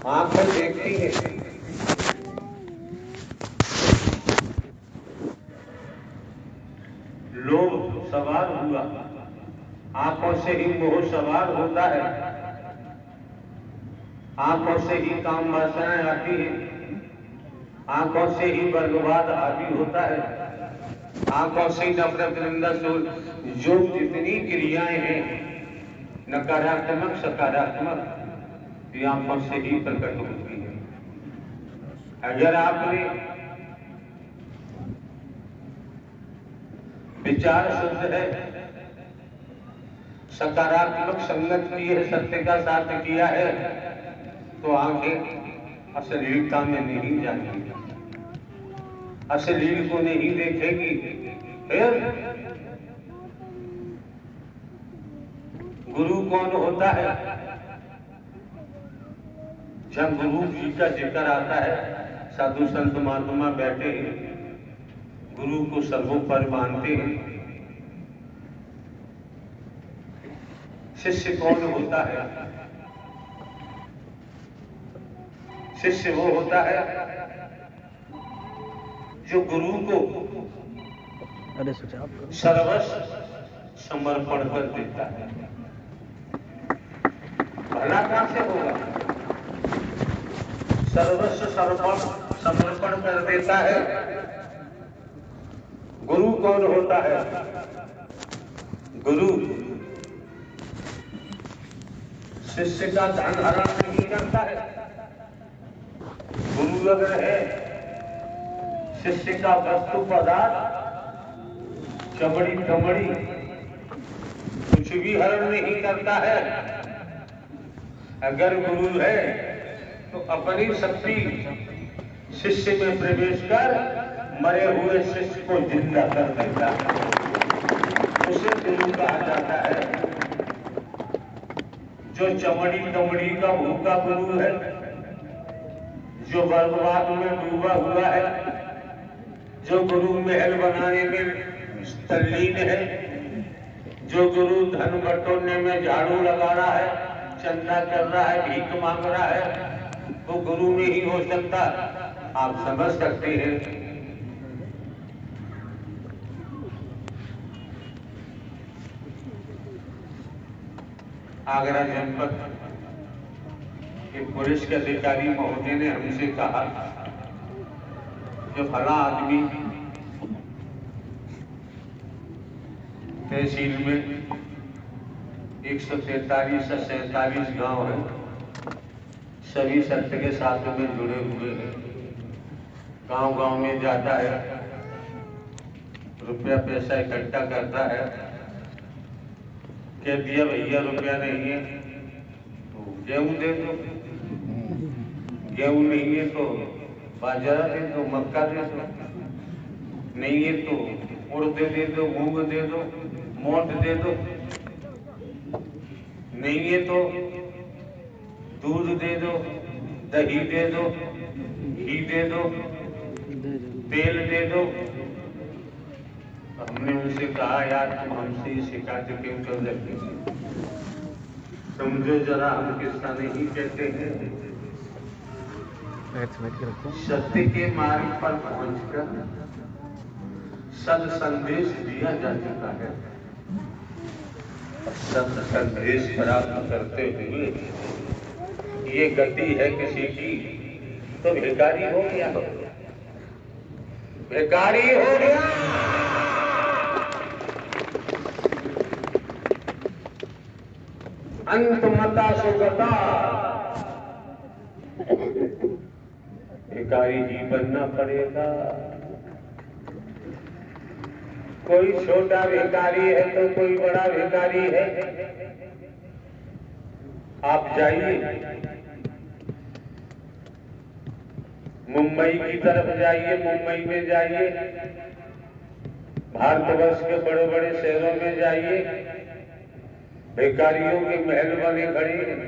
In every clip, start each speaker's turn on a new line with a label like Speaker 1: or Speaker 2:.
Speaker 1: आंखें देखती हैं, लोभ सवार हुआ, आंखों से ही मोह सवार होता है, आंखों से ही काम वासनाएं आती हैं, आंखों से ही बर्बाद हावी होता है, आंखों से नफरत निंदा जो जितनी क्रियाएं हैं नकारात्मक सकारात्मक ये आंखों से ही प्रकट होती है। अगर आपने विचार शुद्ध है, सकारात्मक संगत की है, सत्य का साथ किया है, तो आंखें अश्लीलता में नहीं जाएंगी, अश्लील को नहीं देखेगी। फिर गुरु कौन होता है? जब गुरु जी का जिक्र आता है, साधु संत महात्मा बैठे हैं, गुरु को सर्वोपरि मानते हैं। शिष्य कौन होता है? शिष्य वो होता है जो गुरु को सर्वस्व समर्पण कर देता है। भला कहां से होगा? सर्वस्व समर्पण कर देता है। गुरु कौन होता है? गुरु शिष्य का धन हरण नहीं करता है। गुरु अगर है, शिष्य का वस्तु पदार्थ चमड़ी कमड़ी कुछ भी हरण नहीं करता है। अगर गुरु है तो अपनी शक्ति शिष्य में प्रवेश कर मरे हुए शिष्य को जिंदा कर देता है, उसे गुरु कहा जाता है। जो चमड़ी कमड़ी का भूखा गुरु है, जो बर्बाद में डूबा हुआ है, जो गुरु महल बनाने में तल्लीन है, जो गुरु धन बटोरने में झाड़ू लगा रहा है, चंदा कर रहा है, भीख मांग रहा है, वो गुरु नहीं हो सकता। आप समझ सकते हैं। आगरा जनपद के पुलिस के अधिकारी महोदय ने हमसे कहा, जो फला आदमी तहसील में 143 से 47 गांव है, सभी सत्य के साथ में जुड़े हुए हैं, गांव गांव में जाता है, रुपया पैसा इकट्ठा करता है, कह दिया भैया रुपया नहीं है तो गेहूं दे दो, गेहूं नहीं है तो बाजरा दे दो, मक्का दे दो, नहीं है तो उड़द दे दो, मूंग दे दो, मोट दे दो, नहीं है तो दूध दे दो, दही दे दो, घी दे दो, तेल दे दो। हमने उनसे कहा, यार तुम हमसे ये शिकायत क्यों कर रहे हो? समझो जरा, हम किस्सा नहीं कहते हैं। सत्य के मार्ग पर पहुंचकर सद संदेश दिया जा चुका है। सद संदेश प्राप्त करते हुए ये गति है किसी की तो भिखारी हो गया, भिखारी हो गया। अंतमता सुगता, भिखारी ही बनना पड़ेगा। कोई छोटा भिखारी है तो कोई बड़ा भिखारी है। आप जाइए, मुंबई की तरफ जाइए, मुंबई में जाइए, भारतवर्ष के बड़े बड़े शहरों में जाइए, भिखारियों के महल बने खड़े हैं,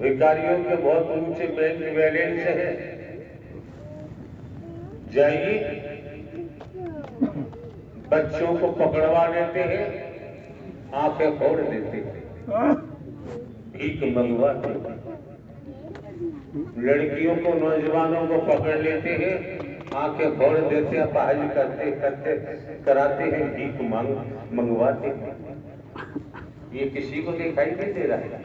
Speaker 1: भिखारियों के बहुत ऊंचे बैंक बैलेंस है। जाइए, बच्चों को पकड़वा देते हैं, आंखें फोड़ देते हैं, भीख मंगवाते हैं। लड़कियों को, नौजवानों को पकड़ लेते हैं, आंखें फोड़ देते हैं, पहाड़ी करते करते कराते हैं, भीख मंगवाते हैं। ये किसी को दिखाई नहीं दे रहा है?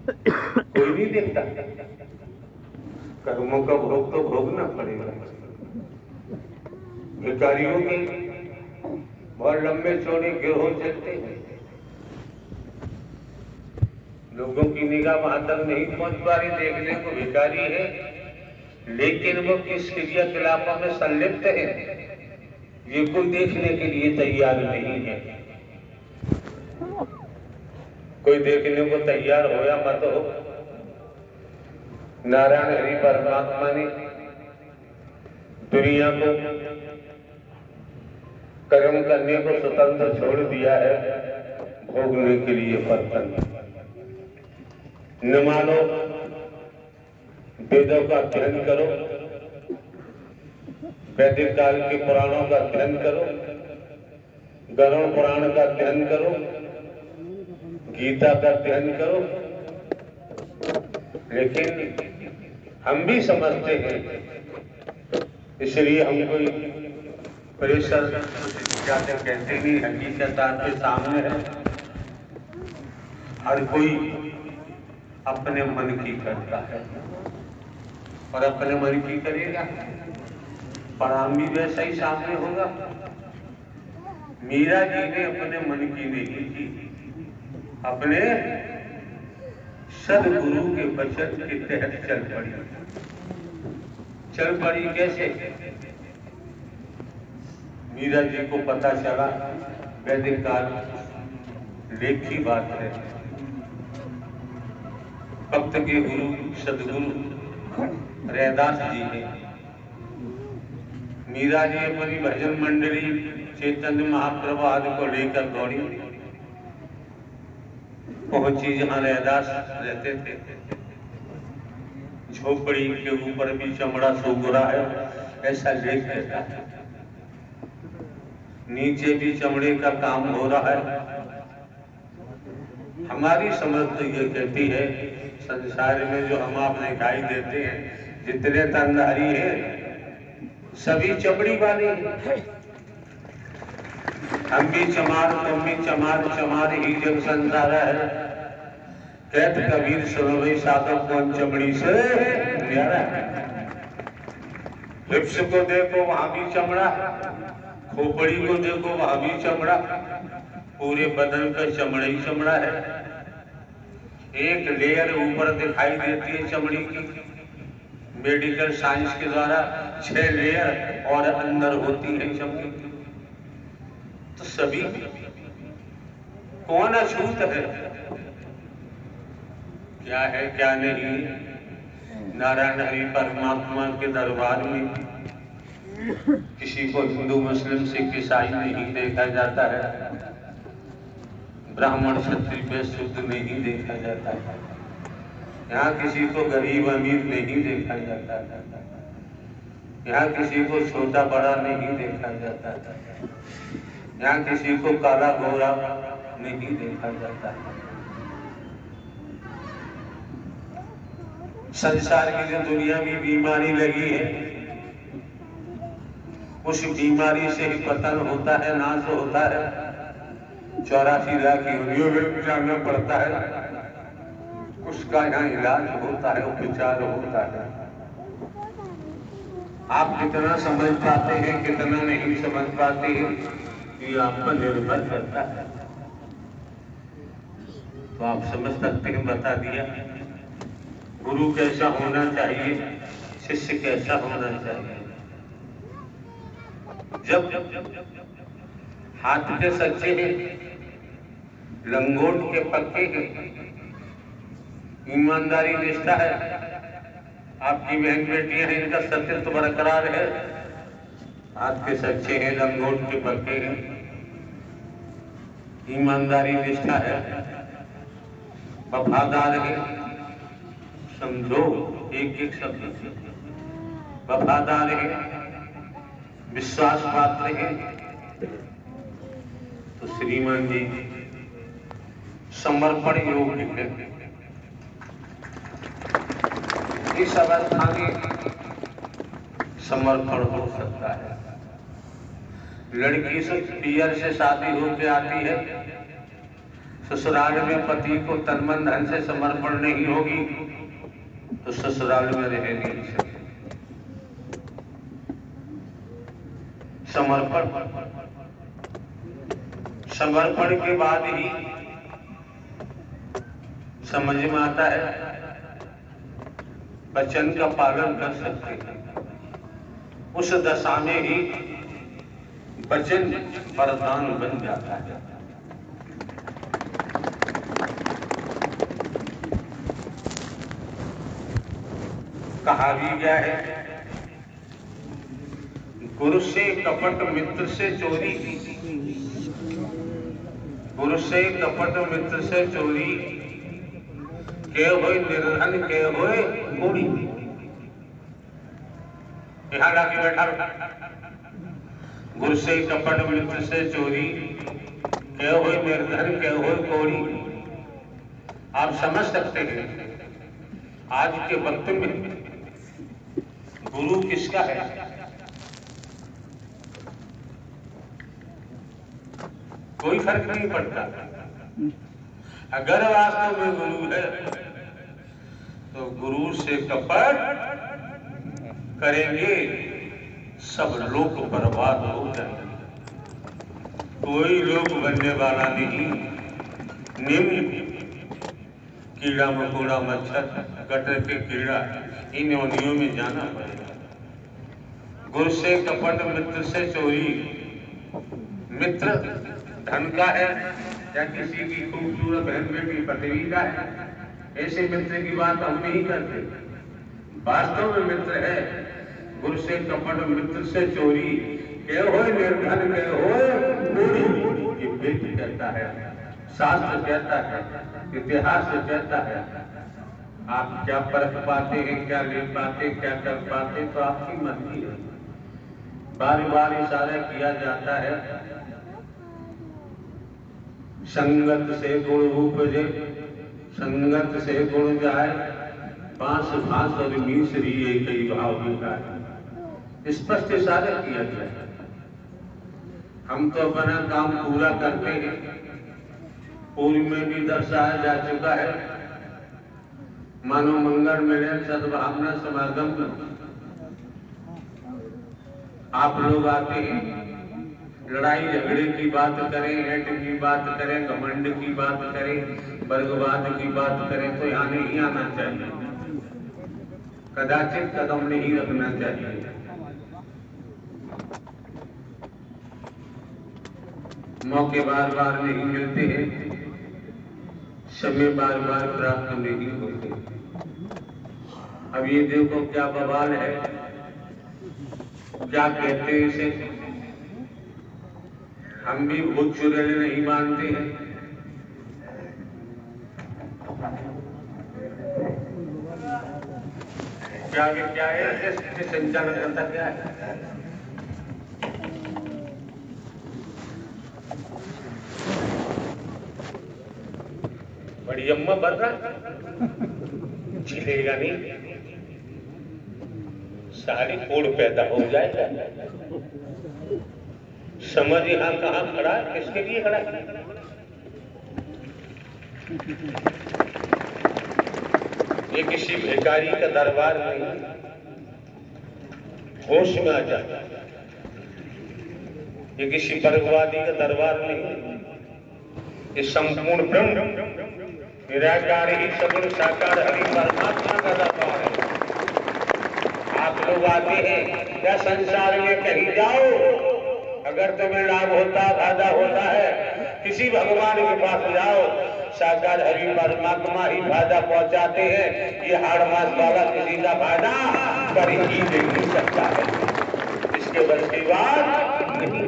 Speaker 1: कोई नहीं देखता। कर्मों का भोग तो भोगना पड़ेगा। भिखारियों के बहुत लंबे चौड़े गिरोह चलते हैं, लोगों की निगाह वहां तक नहीं पहुंच पा रही, देखने को भिखारी है लेकिन वो किस क्रियाकलापों में संलिप्त है ये कोई देखने के लिए तैयार नहीं है। कोई देखने को तैयार हो या मत हो, नारायण हरि परमात्मा ने दुनिया को कर्म करने को स्वतंत्र छोड़ दिया है, भोगने के लिए बर्तन। न मानो वेदों का अध्ययन करो, वैदिक काल के पुराणों का अध्ययन करो, गरुड़ पुराण का अध्ययन करो, गीता का अध्ययन करो, लेकिन हम भी समझते हैं, इसलिए हम कोई प्रेशर ज्यादा कहते नहीं, हकीकत आपके सामने है। हर कोई अपने मन की करता है और अपने मन की करेगा, परिणाम भी वैसा ही सामने होगा। मीरा जी ने अपने मन की नहीं की, अपने सदगुरु के वचन के तहत चल पड़ी। चल पड़ी कैसे? मीरा जी को पता चला, वैदिक काल लेख की बात है, भक्त के गुरु सदगुरु रैदास जी ने, मीरा जी अपनी भजन मंडली चैतन्य महाप्रभु आदि को लेकर दौड़ी, पहुंची जहां रैदास रहते थे। झोपड़ी के ऊपर भी चमड़ा सूख रहा है, ऐसा लेख कहता है, नीचे भी चमड़े का काम हो रहा है। हमारी समझ तो ये कहती है, संसार में जो हम आप दिखाई देते हैं, जितने तनधारी हैं सभी चमड़ी वाले हैं। हम भी चमार, तुम भी चमार, चमार ही जब संसार है। कहत कबीर सुनो भाई साधक कौन चमड़ी से न्यारा है। लिप्स को देखो वहां भी चमड़ा, खोपड़ी को देखो वहां भी चमड़ा, पूरे बदन का चमड़ा ही चमड़ा है। एक लेयर ऊपर दिखाई देती है चमड़ी की, मेडिकल साइंस के द्वारा 6 लेयर और अंदर होती है चमड़ी। तो सभी कौन अछूत है, क्या है क्या नहीं, नारायण हरि परमात्मा के दरबार में किसी को हिंदू मुस्लिम सिख ईसाई नहीं देखा जाता है, ब्राह्मण क्षत्रिय वैश्य शूद्र नहीं देखा जाता है, यहाँ किसी को गरीब अमीर नहीं देखा जाता है, यहाँ किसी को छोटा बड़ा नहीं देखा जाता है, यहाँ किसी को काला गोरा नहीं देखा जाता है। संसार की जो दुनिया में बीमारी लगी है, उस बीमारी से ही पतन होता है, नाश होता है। 84 लाख योनियों में जाना पड़ता है, उसका यहाँ इलाज होता है, उपचार होता है। आप कितना समझ पाते हैं, कितना नहीं समझ पाते हैं, ये आप पर निर्भर करता है। तो आप समझ सकते हैं, बता दिया गुरु कैसा होना चाहिए, शिष्य कैसा होना चाहिए। जब हाथ के सच्चे हैं, लंगोट के पक्के हैं, ईमानदारी निष्ठा है, आपकी बहन बेटियां हैं, इनका सत्यत्व बरकरार है, हाथ के सच्चे हैं, लंगोट के पक्के हैं, ईमानदारी निष्ठा है, वफादार है, समझो एक एक शब्द, वफादार है, विश्वास पात्र है, तो श्रीमान जी समर्पण योग्य है। इस अवस्था में समर्पण हो सकता है। लड़की से पियर से शादी होकर आती है, ससुराल में पति को तन मन धन से समर्पण नहीं होगी तो ससुराल में रह नहीं सकती। समर्पण के बाद ही समझ में आता है वचन का पालन कर सकते हैं। उस दशा में ही वचन वरदान बन जाता है। कहा भी गया है, गुरु से कपट मित्र से चोरी, गुरु से कपट मित्र से चोरी, के होए निर्धन के होए कोड़ी। यहां लाके बैठा, गुरु से कपट मित्र से चोरी, के होए निर्धन के होए कोड़ी। आप समझ सकते हैं आज के वक्त में गुरु किसका है? कोई फर्क नहीं पड़ता। अगर वास्तव में गुरु है तो गुरु से कपट करेंगे सब लोग बर्बाद हो जाएंगे। कोई लोग बनने वाला नहीं। निम्न कीड़ा मकोड़ा मच्छर गटर के कीड़ा इन योनियों में जाना पड़ेगा। गुरु से कपट मित्र से चोरी। मित्र धन का है या किसी की खूबसूरत बहन बेटी पत्नी का है, ऐसे मित्र की बात हम नहीं करते। वास्तव में मित्र है गुरु से कपट मित्र से चोरी, के होए निर्धन के होए कोड़ी। ये वेद कहता है, शास्त्र कहता है, इतिहास कहता है। आप क्या परख पाते हैं, क्या ले पाते, क्या कर पाते, तो आपकी मर्जी है। बार बार इशारा किया जाता है, संगत से गुण उपजे, संगत से गुण जाए, बांस भास और मिश्री एक ही भाव दिखाए। स्पष्ट इशारा किया गया है। हम तो अपना काम पूरा करते हैं। पूर्व में भी दर्शाया जा चुका है, मानो मंगल मिले सद्भावना समागम में आप लोग आते हैं, लड़ाई झगड़े की बात करें, ऐट की बात करें, घमंड की बात करें, वर्गवाद की बात करें तो यहाँ नहीं आना चाहिए। कदाचित कदम नहीं रखना चाहिए। मौके बार बार नहीं मिलते हैं, समय बार बार प्राप्त नहीं होते। अब ये देखो क्या बवाल है, क्या कहते हैं इसे, हम भी भूत चुड़ैल नहीं मानते हैं। क्या है इसके संचालन करता क्या है? बड़ी अम्मा बन रहा झिलेगा नहीं, सारी कोड़ पैदा हो जाएगा। समझ यहां कहां खड़ा है, किसके लिए खड़ा है? ये किसी भिखारी का दरबार नहीं, होश में आ जाए। ये किसी वर्गवादी का दरबार नहीं, ये संपूर्ण ब्रह्म निराकार ही सगुण साकार हरि परमात्मा का दरबार है। आप लोग आते हैं क्या संसार में कहीं जाओ, अगर तुम्हें लाभ होता फायदा होता है, किसी भगवान के पास जाओ, साकार हरि परमात्मा ही फायदा पहुंचाते हैं। ये हाड़ मास वाला किसी का फायदा कर ही नहीं सकता है। इसके बस की बात नहीं,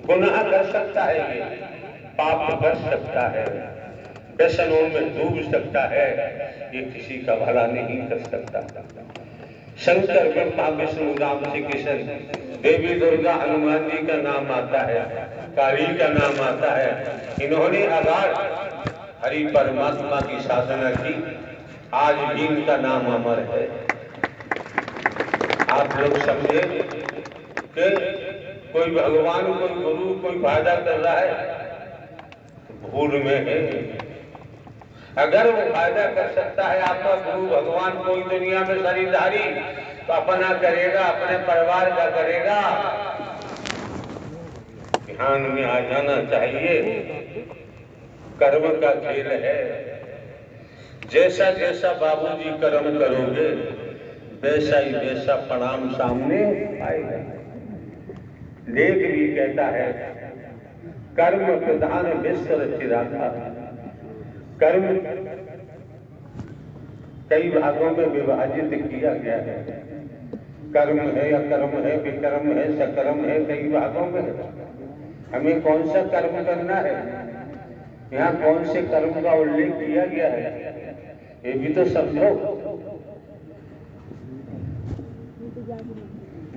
Speaker 1: गुनाह कर सकता है, ये पाप कर सकता है, व्यसनों में डूब सकता है, ये किसी का भला नहीं कर सकता। शंकर ब्रह्मा विष्णु राम श्री कृष्ण, देवी दुर्गा हनुमान जी का नाम आता है, काली का नाम आता है। इन्होंने अगार हरि परमात्मा की साधना की, आज भी इनका नाम अमर है। आप लोग समझे कि कोई भगवान, कोई गुरु, कोई फायदा कर रहा है तो भूल में है। अगर वो फायदा कर सकता है आपका गुरु भगवान कोई दुनिया में शरीरधारी, तो अपना करेगा, अपने परिवार का करेगा। ध्यान में आ जाना चाहिए, कर्म का खेल है। जैसा जैसा बाबूजी कर्म करोगे वैसा ही वैसा परिणाम सामने आएगा। लेख भी कहता है कर्म प्रधान विश्व रचिराता। कर्म कई भागों में विभाजित किया गया है। कर्म है, अकर्म है, विकर्म है, सकर्म है, कई भागों में है। हमें कौन सा कर्म करना है, यहाँ कौन से कर्म का उल्लेख किया गया है, ये भी तो समझो।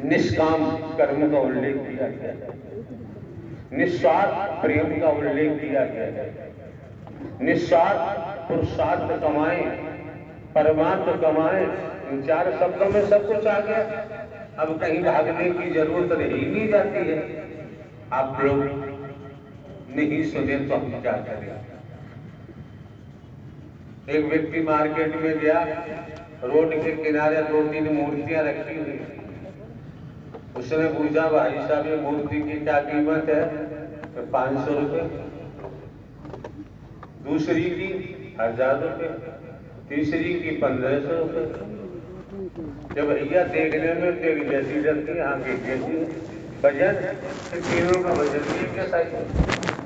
Speaker 1: निष्काम कर्म का उल्लेख किया गया है, निस्वार्थ प्रेम का उल्लेख किया गया है। निस्वार्थ पुरुषार्थ कमाएं, परमार्थ कमाएं, इन चार शब्दों में सब कुछ आ गया। अब कहीं भागने की जरूरत रही नहीं जाती है। आप लोग नहीं सुने तो हम क्या करें। एक व्यक्ति मार्केट में गया, रोड के किनारे 2-3 मूर्तियां रखी हुई। उसने पूछा भाई साहब ये मूर्ति की क्या कीमत है? तो 500 रुपये। दूसरी की 1000 रुपये, तीसरी की 1500 रुपये। जब भैया देखने में तेरी जैसी लगती, आगे जैसी वजन, तीनों का वजन भी कैसा है,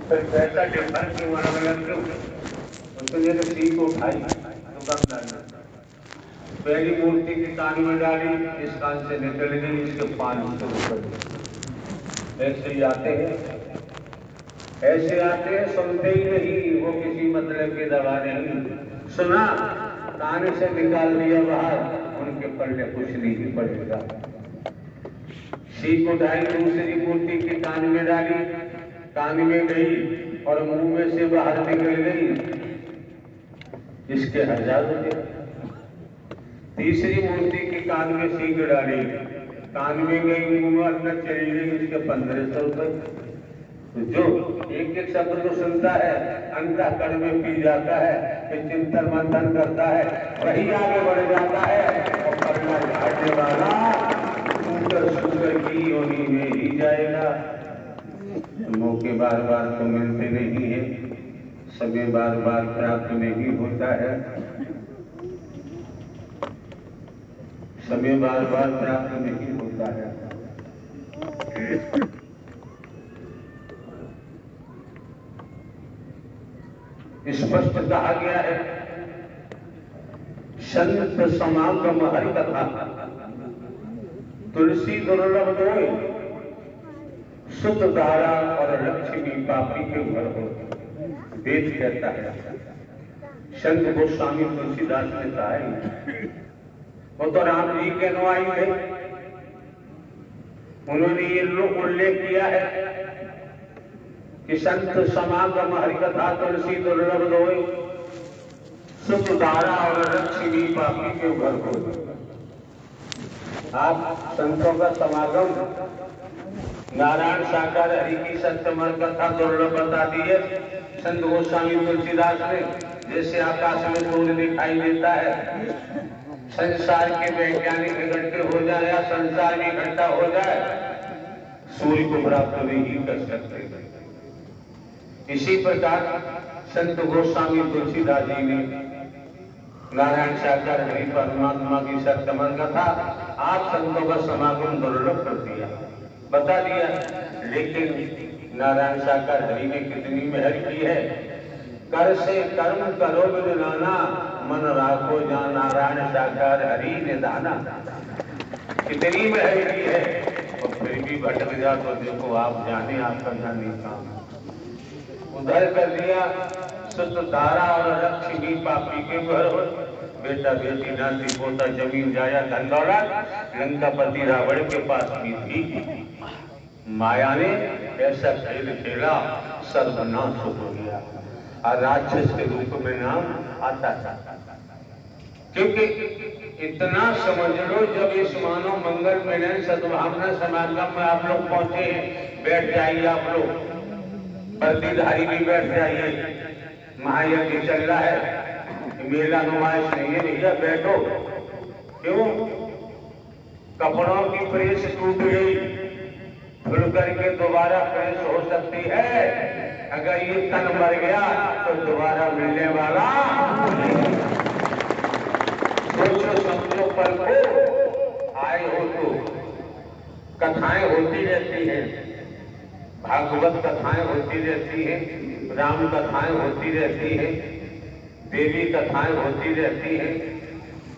Speaker 1: फिर पैसा डिफरेंस क्यों अलग क्यों? उसने तो ठीक उठाई दुकानदार ने, पहली मूर्ति के कान में डाली, इस कान से निकल गई, इसके 500 रुपये। ऐसे ही आते हैं, ऐसे आते हैं, सुनते ही नहीं, वो किसी मतलब के दवा नहीं सुना, कान से निकाल दिया बाहर, उनके पल्ले कुछ नहीं पड़ेगा। सीख उठाई, दूसरी मूर्ति के कान में डाली, कान में गई और मुंह में से बाहर निकल गई, इसके 1000 रुपये। तीसरी मूर्ति के कान में सीख डाली, कान में गई, मुंह में अंदर चली गई, इसके 1500 रुपये। तो जो एक एक शब्द को सुनता है, अंतःकरण में पी जाता है, फिर चिंतन मंथन करता है, वही आगे बढ़ जाता है और पढ़ना झाड़ने वाला सुंदर की योनि में ही जाएगा। मौके बार बार तो मिलते नहीं है, समय बार बार प्राप्त नहीं होता है, समय बार बार प्राप्त नहीं होता है। स्पष्ट कहा गया है, संत समागम हरि कथा, तुलसी दुर्लभ दोय, सुत धारा और लक्ष्मी पापी के घर हो। वेद कहता है, संत गोस्वामी तुलसीदास ने कहा है, वो तो राम जी के अनुयायी थे, उन्होंने ये लोग उल्लेख किया है कि संत समागम हरिकथा तुलसी दुर्लभ दोय, सुख धारा और लक्ष्मी पापी के घर हो। आप संतों का समागम, नारायण साकार हरि की सत्यमर कथा दुर्लभ बता दी है संत गोस्वामी तुलसीदास ने। जैसे आकाश में सूर्य दिखाई देता है, संसार के वैज्ञानिक इकट्ठे हो जाए या संसार में इकट्ठा हो जाए, सूर्य को प्राप्त नहीं कर सकते। इसी प्रकार संत गोस्वामी तुलसीदास जी ने नारायण साकार हरि परमात्मा की सत्यमर कथा आप संतों का समागम दुर्लभ कर दिया, बता दिया। लेकिन नारायण साकार हरि ने कितनी मेहर की है, कर से कर्म करो बिन नाना, मन राखो जा नारायण साकार हरि निधाना। कितनी मेहर की है, और फिर भी भटक जा तो देखो आप जाने, आपका जाने काम उधर कर दिया। सुत धारा और लक्ष्मी पापी के घर हो, बेटा बेटी नाती पोता जमीन जाया धन दौलत, लंकापति रावण के पास भी थी। माया ने ऐसा खेल खेला, सर्वनाश हो गया और राक्षस के रूप में नाम आता था। क्योंकि इतना समझ लो, जब इस मानव मंगल मिलन सद्भावना समागम में आप लोग पहुंचे हैं, बैठ जाइए आप लोग, वर्दीधारी भी बैठ जाइए, महायज्ञ चल रहा है, मेला नुमाइश नहीं है भैया, बैठो। क्यों? कपड़ों की प्रेस टूट गई, खुल करके दोबारा प्रेस हो सकती है। अगर ये तन मर गया तो दोबारा मिलने वाला नहीं। सोचो समझो, कल को आए हो तो कथाएं होती रहती हैं, भागवत कथाएं होती रहती हैं, राम कथाएं होती रहती हैं, देवी कथाएं होती रहती हैं,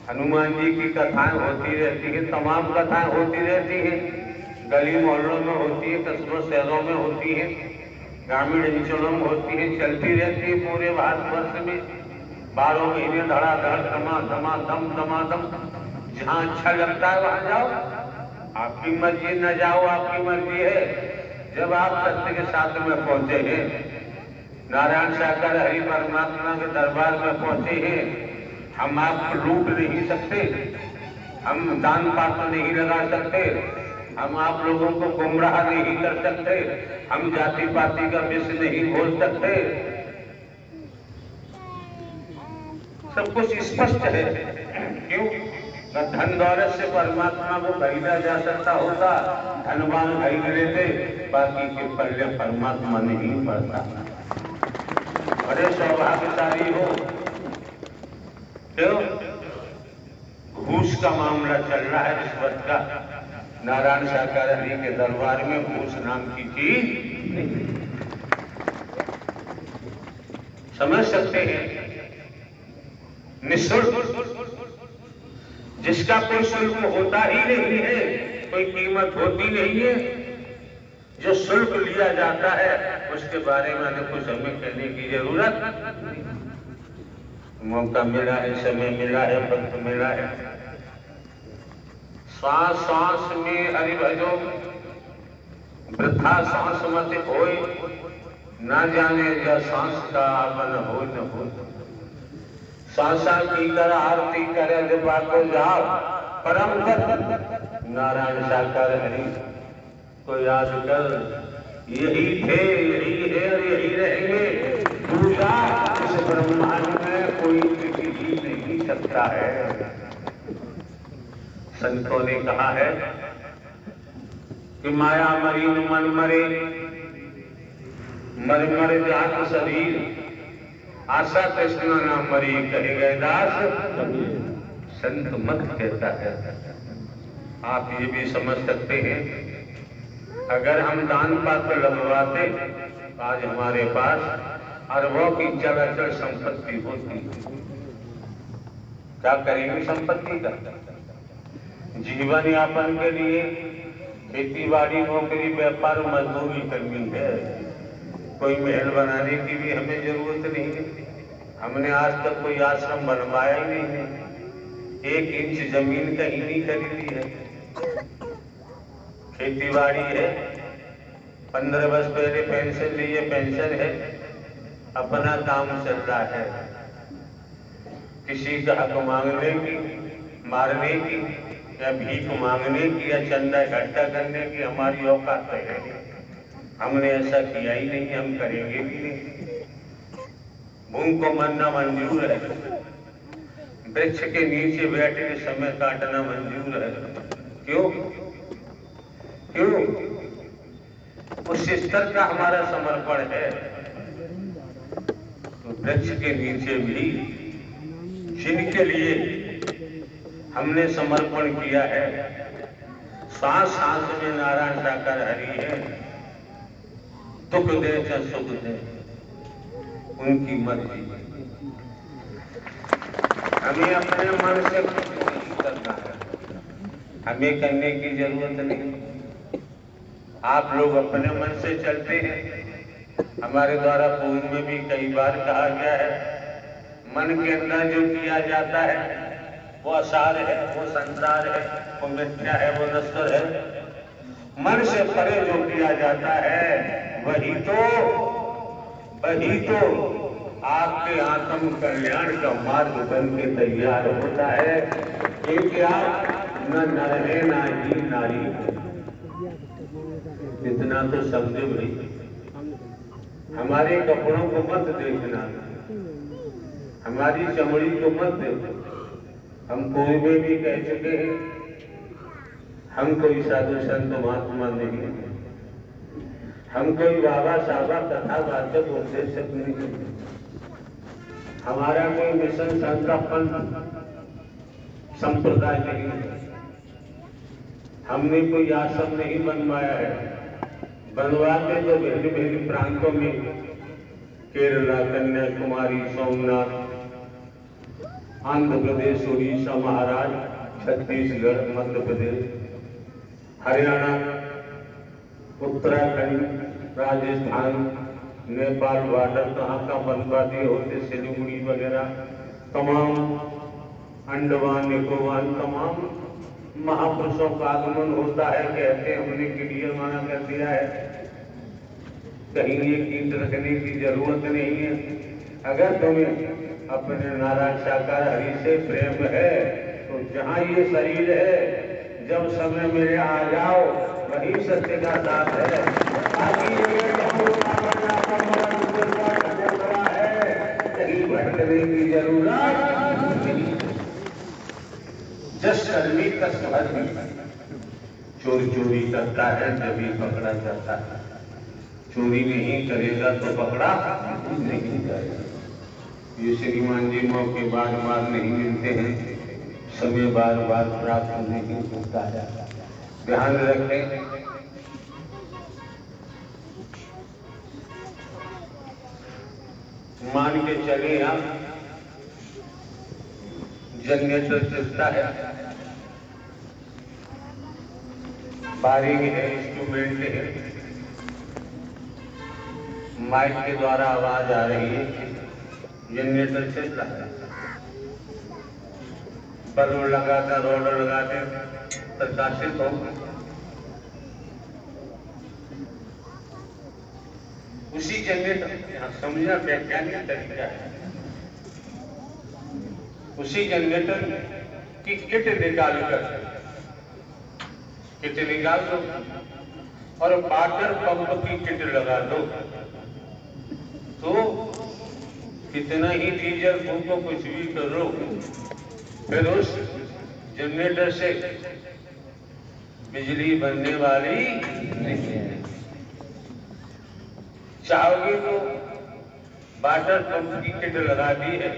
Speaker 1: हनुमान जी की कथाएं होती रहती हैं, तमाम कथाएं होती रहती हैं, गली मोहल्लों में होती है, कस्बों शहरों में होती है, ग्रामीण अंचलों में होती है, चलती रहती है पूरे भारतवर्ष में 12 महीने धड़ाधड़ दमादम दमादम। जहां अच्छा लगता है वहां जाओ, आपकी मर्जी, न जाओ आपकी मर्जी है। जब आप सत्य के साथ में पहुंचे हैं, नारायण साकार हरि परमात्मा के दरबार में पहुंचे हैं, हम आपको लूट नहीं सकते, हम दान पात्र नहीं लगा सकते, हम आप लोगों को गुमराह नहीं कर सकते, हम जाति पाति का विष नहीं बोल सकते। सब कुछ स्पष्ट है। क्यों? न धन दौलत से परमात्मा को खरीदा जा सकता होता, धनवान खरीद लेते, बाकी के पल्ले परमात्मा नहीं पड़ता। बड़े सौभाग्यशाली हो। क्यों? घूस का मामला चल रहा है रिश्वत का। नारायण साकार हरि के दरबार में घूस नाम की चीज नहीं। समझ सकते हैं? निःशुल्क, जिसका कोई शुल्क होता ही नहीं है, कोई कीमत होती नहीं है, जो शुल्क लिया जाता है उसके बारे में कुछ हमें कहने की जरूरत नहीं। मौका मिला है, समय मिला है, वक्त मिला है, श्वास श्वास में हरि भजो, वृथा सांस मत होए, ना जाने जा सांस का आवन हो न हो। सांसा की कर आरती करे कृपा को जाओ, परम तत्व नारायण साकार हरि को याद कर। यही थे, यही है और यही रहेंगे। दूसरा इस ब्रह्मांड में कोई किसी भी नहीं सकता है। संतों ने कहा है कि माया मरी न मन मरे, मर मर जात शरीर, आशा कृष्ण ना मरी कहे गए दास, संत मत कहता है। आप ये भी समझ सकते हैं, अगर हम दान पात्र लगवाते आज हमारे पास अरबों की चलाचल संपत्ति होती, क्या करेंगे संपत्ति का? जीवन यापन के लिए खेती बाड़ी, नौकरी, व्यापार, मजदूरी करनी है। कोई महल बनाने की भी हमें जरूरत नहीं है। हमने आज तक कोई आश्रम बनवाया ही नहीं है। 1 इंच जमीन कहीं नहीं खरीदी है। खेती बाड़ी है, 15 वर्ष पहले पेंशन ली है, पेंशन है, अपना काम चल रहा है। किसी का हक मांगने की, मारने की, या भीख मांगने की, या चंदा इकट्ठा करने की हमारी औकात है। हमने ऐसा किया ही नहीं, हम करेंगे भी नहीं। भूख को मरना मंजूर है, वृक्ष के नीचे बैठ के समय काटना मंजूर है। क्यों? क्यों? उस स्तर का हमारा समर्पण है। तो वृक्ष के नीचे भी जिनके लिए हमने समर्पण किया है, सांस सांस में नारायण साकार हरि है, दुख दे चाहे सुख दे, उनकी मर्जी। हमें अपने मन से कुछ नहीं करना है, हमें करने की जरूरत नहीं। आप लोग अपने मन से चलते हैं। हमारे द्वारा पूर्व में भी कई बार कहा गया है, मन के अंदर जो किया जाता है वो असार है, वो संसार है, वो मिथ्या है, वो नश्वर है। मन से परे जो किया जाता है वही तो आपके आत्म कल्याण का मार्ग बन के तैयार होता है। क्योंकि आप न नर है ना ही नारी है। इतना तो समझो भाई। हमारे कपड़ों को मत देखना, हमारी चमड़ी को मत देखो। हम कोई में भी कह चुके हैं, हम कोई साधु संत महात्मा नहीं है, हम कोई बाबा साहबा कथा वाचक उपदेशक नहीं है। हमारा कोई मिशन संस्थापन संप्रदाय नहीं है। हमने कोई आश्रम नहीं बनवाया है। बनवाते तो भिन्न भिन्न प्रांतों में, केरला, कन्याकुमारी, सोमनाथ, आंध्र प्रदेश, उड़ीसा, महाराष्ट्र, छत्तीसगढ़, मध्य प्रदेश, हरियाणा, उत्तराखंड, राजस्थान, नेपाल बॉर्डर कहाँ का बनवादी होते, सिलीगुड़ी वगैरह, तमाम अंडमान निकोबार, तमाम महापुरुषों का आगमन होता है। कहते हमने क्लियर माना कर दिया है, कहीं ये कीट रखने की जरूरत नहीं है। अगर तुम्हें अपने नारायण साकार हरि से प्रेम है तो जहाँ ये शरीर है, जब समय मिले आ जाओ, वही सत्य का साथ है। आगे है, कहीं भटकने की जरूरत नहीं। जस कर्मी तस धर्मी, चोरी चोरी करता है जब पकड़ा जाता है। चोरी नहीं करेगा तो पकड़ा नहीं जाएगा। ये श्रीमान जी मौके बार बार नहीं मिलते हैं, समय बार बार प्राप्त नहीं होता है। ध्यान रखें। मान के चले हम जनरेटर चलता है, बारिंग है, इंस्ट्रूमेंट है, माइक के द्वारा आवाज आ रही है, जनरेटर चल रहा है। बल्ब लगाकर, रोड लगाकर प्रकाशित हो, उसी जनरेटर, समझना वैज्ञानिक तरीका है, उसी जनरेटर की किट निकाल दो और वाटर पंप की किट लगा दो, तो कितना ही डीजल फूको, कुछ भी करो, फिर उस जनरेटर से बिजली बनने वाली नहीं है। चाहोगे तो वाटर पंप की किट लगा दी है,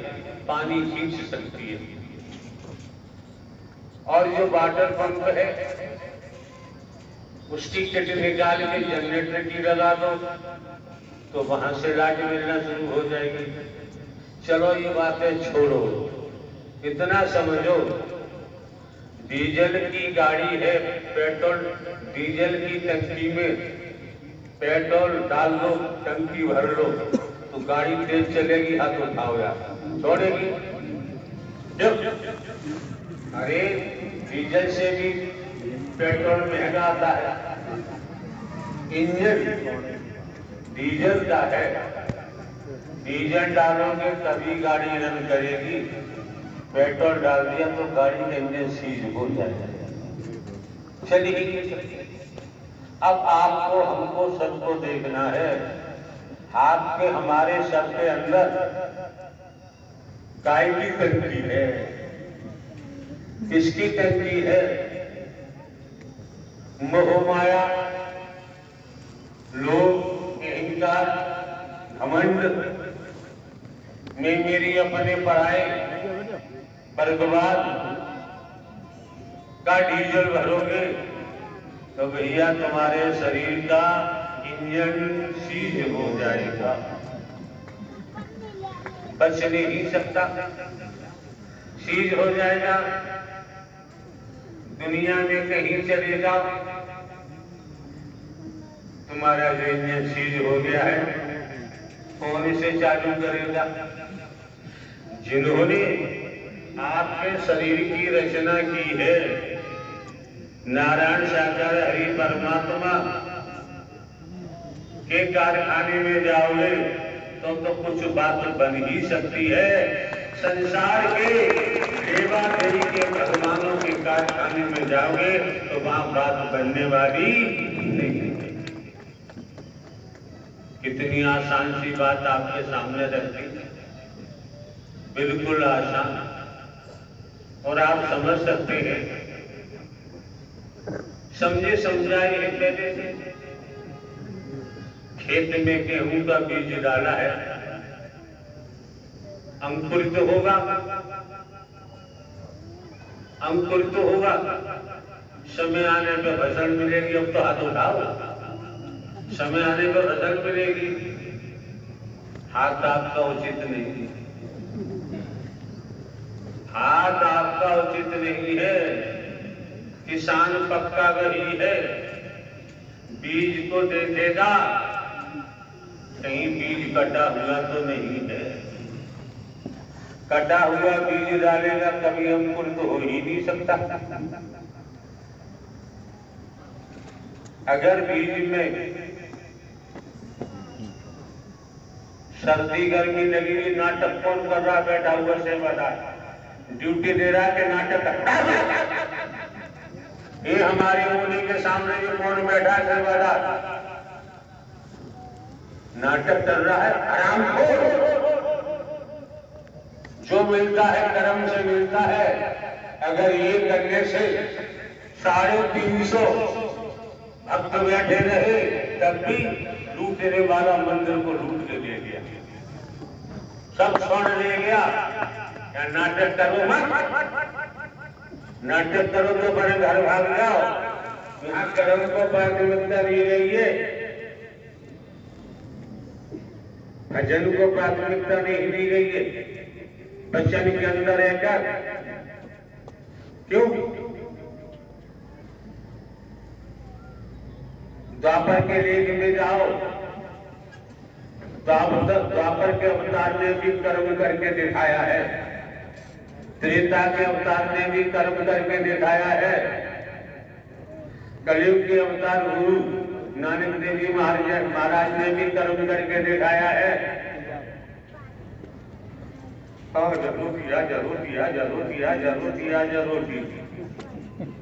Speaker 1: पानी खींच सकती है। और जो वाटर पंप है उसकी किट निकाल के जनरेटर की लगा दो, तो वहां से लाइट मिलना शुरू हो जाएगी। चलो ये बातें छोड़ो, इतना समझो, डीजल की गाड़ी है, पेट्रोल डीजल की टंकी में पेट्रोल डाल दो, टंकी भर लो, तो गाड़ी तेज चलेगी, हाथ उठाओ यार, छोड़ेगी? अरे डीजल से भी पेट्रोल महंगा आता है, इंजन डीजल का है, डीजल डालोगे तभी गाड़ी रन करेगी, पेट्रोल डाल दिया तो गाड़ी का इंजन सीज हो जाएगा, चलिए। अब आपको हमको सबको देखना है, आपके हमारे सबके अंदर काय की टंकी है, किसकी टंकी है? मोह माया, लोभ, अहंकार, घमंड में मेरी अपने पराए वर्गवाद का डीजल भरोगे तो भैया तुम्हारे शरीर का इंजन सीज हो जाएगा, बच नहीं सकता, सीज हो जाएगा। दुनिया में कहीं चले जाओ, तुम्हारा जो इंजन सीज हो गया है, कौन इसे चालू करेगा? जिन्होंने आपके शरीर की रचना की है, नारायण साकार हरि परमात्मा के कारखाने में जाओगे तो कुछ बात बन ही सकती है। संसार के देवा देवी के भगवानों के कारखाने में जाओगे तो वहां बात बनने वाली नहीं। कितनी आसान सी बात आपके सामने रखी, बिल्कुल आसान, और आप समझ सकते हैं। समझे समझाए पहले से खेत में गेहूं का बीज डाला है, अंकुरित होगा, अंकुरित होगा, समय आने पे फसल मिलेगी। अब तो हाथ उठाओ, समय आने पर फसल मिलेगी। हाथ आपका उचित नहीं, हाथ आपका उचित नहीं है। किसान पक्का वही है, बीज को देखेगा, कहीं बीज कटा हुआ तो नहीं है। कटा हुआ बीज डालेगा कभी अंकुरित तो हो ही नहीं सकता। अगर बीज में सर्दी गर्मी लगी हुई, नाटक कौन कर रहा? बैठा हुआ सेवादार ड्यूटी दे रहा है कि नाटक? ये हमारी मुनि के सामने जो कौन बैठा है सेवादार, नाटक कर रहा है। आराम जो मिलता है कर्म से मिलता है। अगर ये करने से 350 भक्त बैठे रहे तब भी लूटने वाला मंदिर को लूट के ले गया, सब स्वर्ण ले गया। या नाटक करो मत, नाटक करो तो बड़े घर भाग जाओ। यहाँ कर्म को प्राथमिकता दी गई है, भजन को प्राथमिकता नहीं दी गई है। बच्चन के अंदर रहकर क्यों? द्वापर के लेख में जाओ, द्वापर के अवतार ने भी कर्म करके दिखाया है, त्रेता के अवतार ने भी कर्म करके दिखाया है, कलयुग के अवतार गुरु नानक देव जी महाराज ने भी कर्म करके दिखाया है। जरूर दिया, जरूर दिया, जरूर दिया, जरूर दिया, जरूर दी,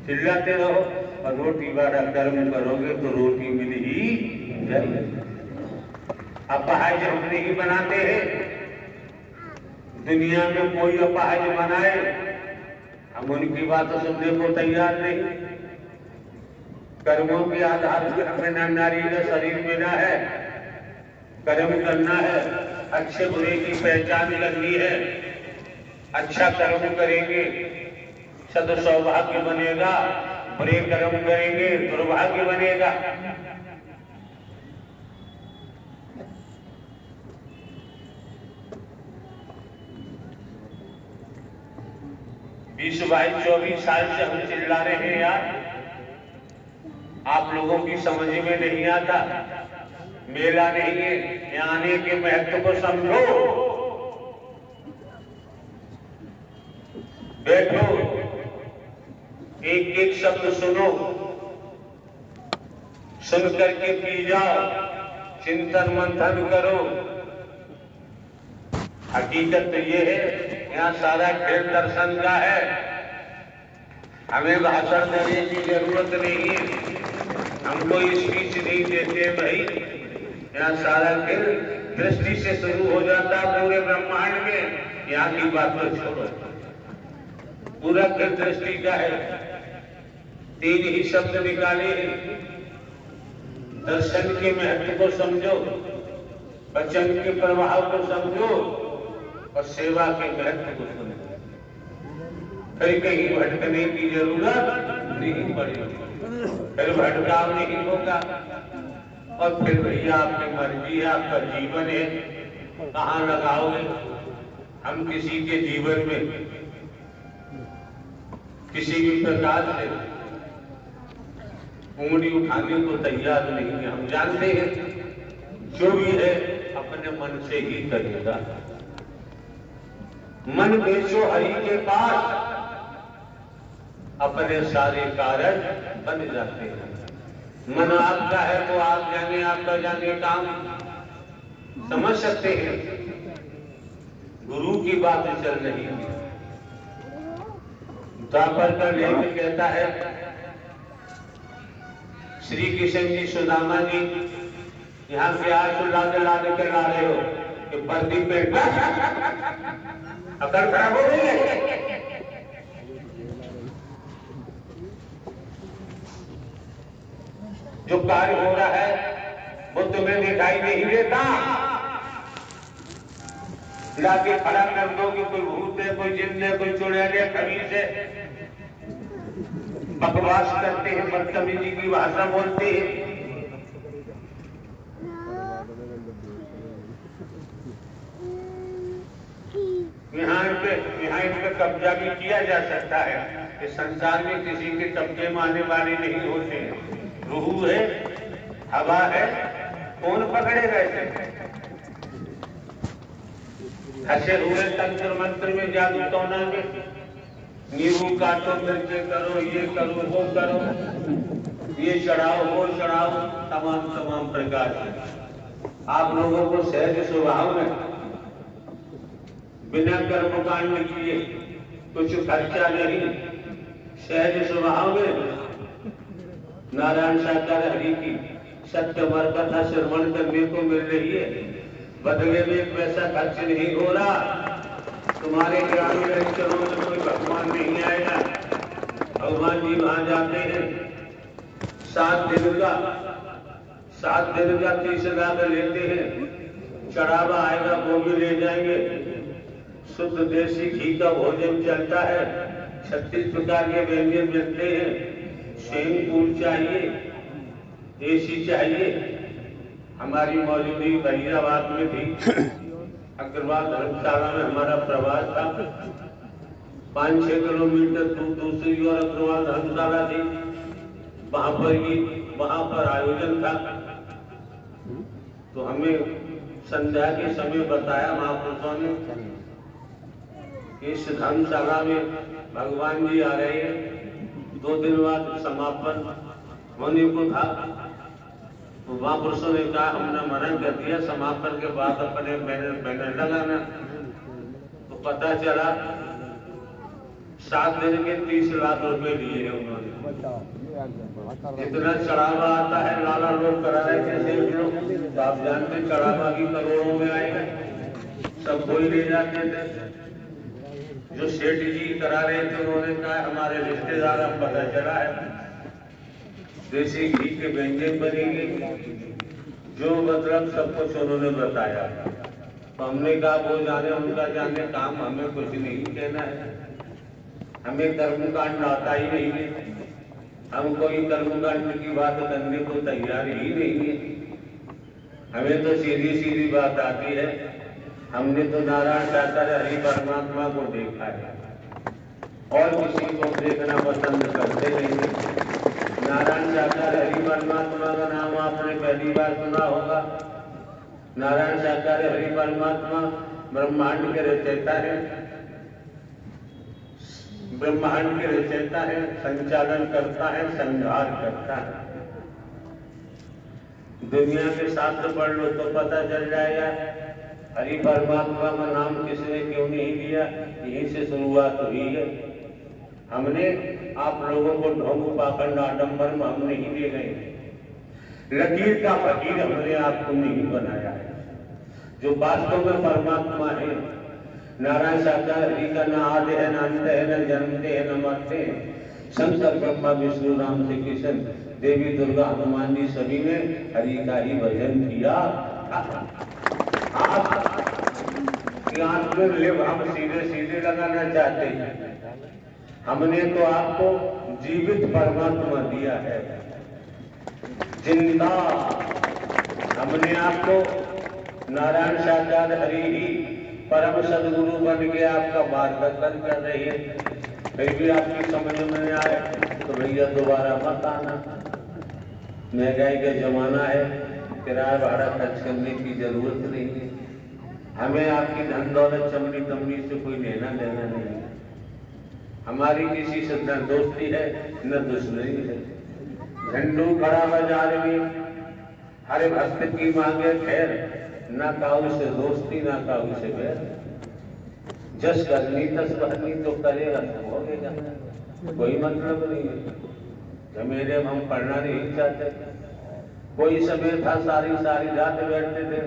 Speaker 1: चिल्लाते रहो और रोटी वाला कर्म करोगे तो रोटी मिल ही जाएगी। अपहाज हम नहीं बनाते हैं, दुनिया में कोई अपहाज बनाए हम उनकी बात सुनने को तैयार नहीं। कर्मों के आधार पर हमें नारी का शरीर मिला है, कर्म करना है, अच्छे बुरे की पहचान करनी है। अच्छा कर्म करेंगे सद सौभाग्य बनेगा, बुरे कर्म करेंगे दुर्भाग्य बनेगा। बीस 22-24 साल से हम चिल्ला रहे हैं यार, आप लोगों की समझ में नहीं आता। मेला नहीं है, यहाँ आने के महत्व को समझो, बैठो, एक एक शब्द सुनो, सुन करके पी जाओ, चिंतन मंथन करो। हकीकत तो ये है, यहाँ सारा खेल दर्शन का है, हमें भाषण देने की जरूरत नहीं है, हम कोई स्पीच नहीं देते भाई। यहाँ सारा खेल दृष्टि से शुरू हो जाता है पूरे ब्रह्मांड में। यहाँ की बात तो छोड़ो, पूरा खेल दृष्टि का है। 3 ही शब्द निकाले, दर्शन के महत्व को समझो, वचन के प्रभाव को समझो और सेवा के महत्व को समझो। फिर कहीं भटकने की जरूरत नहीं पड़ेगी, फिर भटकाव नहीं होगा। और फिर भैया आपकी मर्जी है, आपका जीवन है, कहाँ लगाओगे। हम किसी के जीवन में किसी भी प्रकार से उंगली उठाने को तैयार नहीं है। हम जानते हैं जो भी है अपने मन से ही करेगा। मन बेचो हरि के पास, अपने सारे कारण बन जाते हैं। मन आपका है तो आप जाने, आपका जाने काम। समझ सकते हैं गुरु की बात चल रही है। द्वापर का लेख कहता है श्री कृष्ण जी सुदामा जी यहाँ प्यार सुलाते लाते के ला रहे हो कि बर्दी पे अकड़ खराब हो गई है। जो कार्य हो रहा है वो तुम्हें दिखाई नहीं देता। लाके खड़ा कर दो कि कोई भूत है, कोई जिन्न है, कोई चुड़ैल है, खबीज है, बकवास करते हैं, बदतमीजी की भाषा बोलते हैं। यहाँ इन पे कब्जा भी किया जा सकता है कि संसार में किसी के कब्जे में आने वाले नहीं होते हैं। रूह है, हवा है, कौन पकड़ेगा इसे? फंसे हुए तंत्र मंत्र में, जादू टोना में, नींबू काटो, मिर्चे करो, ये करो, वो करो, ये चढ़ाओ, वो चढ़ाओ, तमाम प्रकार से। आप लोगों को सहज स्वभाव में बिना कर्मकांड किए कुछ खर्चा नहीं, सहज स्वभाव में नारायण साकार हरि की सत्यमर कथा श्रवण करने को मिल रही है। बदले में एक पैसा खर्च नहीं हो रहा। तुम्हारे ग्रामीण अंचलों में कोई भगवान नहीं आएगा। भगवान जी वहां जाते हैं 7 दिन का 30 लाख लेते हैं। चढ़ावा आएगा वो भी ले जाएंगे। शुद्ध देसी घी का भोजन चलता है। 36 प्रकार के व्यंजन मिलते हैं। स्विमिंग पूल चाहिए, एसी चाहिए। हमारी मौजूदगी फरीदाबाद में थी। अग्रवाल धर्मशाला में हमारा प्रवास था। 5-6 किलोमीटर दूर दूसरी और अग्रवाल धर्मशाला थी। वहां पर आयोजन था। तो हमें संध्या के समय बताया महापुरुषों ने इस धर्मशाला में भगवान जी आ रहे हैं। 2 दिन बाद समापन होने को था। तो महापुरुषों ने कहा, हमने मना कर दिया समापन के बाद अपने बैनर लगाना। तो पता चला 7 दिन के 30 लाख रुपए दिए हैं उन्होंने। इतना चढ़ावा आता है, लाला लोग करा रहे थे लोग। आप जानते चढ़ावा की करोड़ों में आए, सब कोई ले जाते थे। जो सेठ जी करा रहे थे उन्होंने कहा हमारे रिश्तेदार अब पता चला है देसी घी के व्यंजन बनेंगे, जो मतलब सब कुछ उन्होंने बताया। तो हमने कहा वो जाने उनका जाने, काम हमें कुछ नहीं कहना है। हमें कर्मकांड आता ही नहीं है। हम कोई कर्मकांड की बात करने को तैयार ही नहीं है। हमें तो सीधी सीधी बात आती है। हमने तो नारायण साकार हरि परमात्मा को देखा है और किसी को देखना पसंद करते नहीं। नारायण साकार हरि परमात्मा का नाम आपने पहली बार सुना होगा। नारायण साकार हरि परमात्मा ब्रह्मांड के रचयिता है। ब्रह्मांड के रचयिता है, संचालन करता है, संहार करता है। दुनिया के शास्त्र पढ़ लो तो पता चल जाएगा हरि परमात्मा का नाम किसने क्यों नहीं दिया। यहीं से शुरुआत हुई है। हमने आप लोगों को ढोंग पाखंड आडंबर में हम नहीं दे गए। लकीर का फकीर हमने आपको नहीं बनाया है। जो वास्तव में परमात्मा है, नारायण साकार हरि का न आदि है, न अंत है, न जन्मते है, न मरते हैं। शंकर ब्रह्मा विष्णु राम श्री कृष्ण देवी दुर्गा हनुमान जी सभी ने हरि का ही भजन किया। आप आंख में लेव हम सीधे सीधे लगाना चाहते हैं। हमने तो आपको जीवित परमात्मा दिया है, जिंदा। हमने आपको नारायण साकार हरि ही परम सदगुरु बन के आपका मार्गदर्शन कर रही है। फिर भी आपकी समझ में आए तो भैया दोबारा मत आना। महंगाई का जमाना है, किराया भाड़ा खर्च करने की जरूरत नहीं है। हमें आपकी धन दौलत चमड़ी तमड़ी से कोई लेना देना नहीं है। हमारी किसी से न दोस्ती है न दुश्मनी है। झंडू खड़ा बाजार में हर भक्त की मांगे खैर, ना काऊ से दोस्ती ना काऊ से बैर, जस करनी तस भरनी तो करेगा तो होगा, कोई मतलब नहीं है। जमेरे हम पढ़ना नहीं चाहते। कोई समय था सारी सारी रात बैठते थे,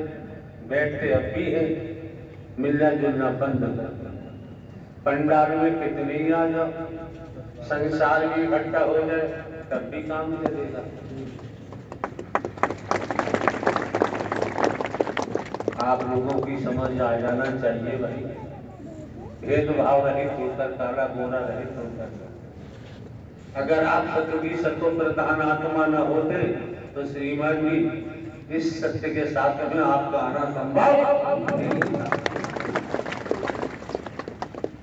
Speaker 1: बैठते अब भी है, मिलना जुलना बंद कर। पंडाल में कितने ही आ जाओ, संसार भी इकट्ठा हो जाए तब भी काम चलेगा। आप लोगों की समझ आ जाना चाहिए भाई, भेदभाव रहित होकर, काला गोरा रहित होकर। अगर आप सत्य की सत्व प्रधान आत्मा न होते तो श्रीमान जी इस सत्य के साथ में आपका आना संभव नहीं था।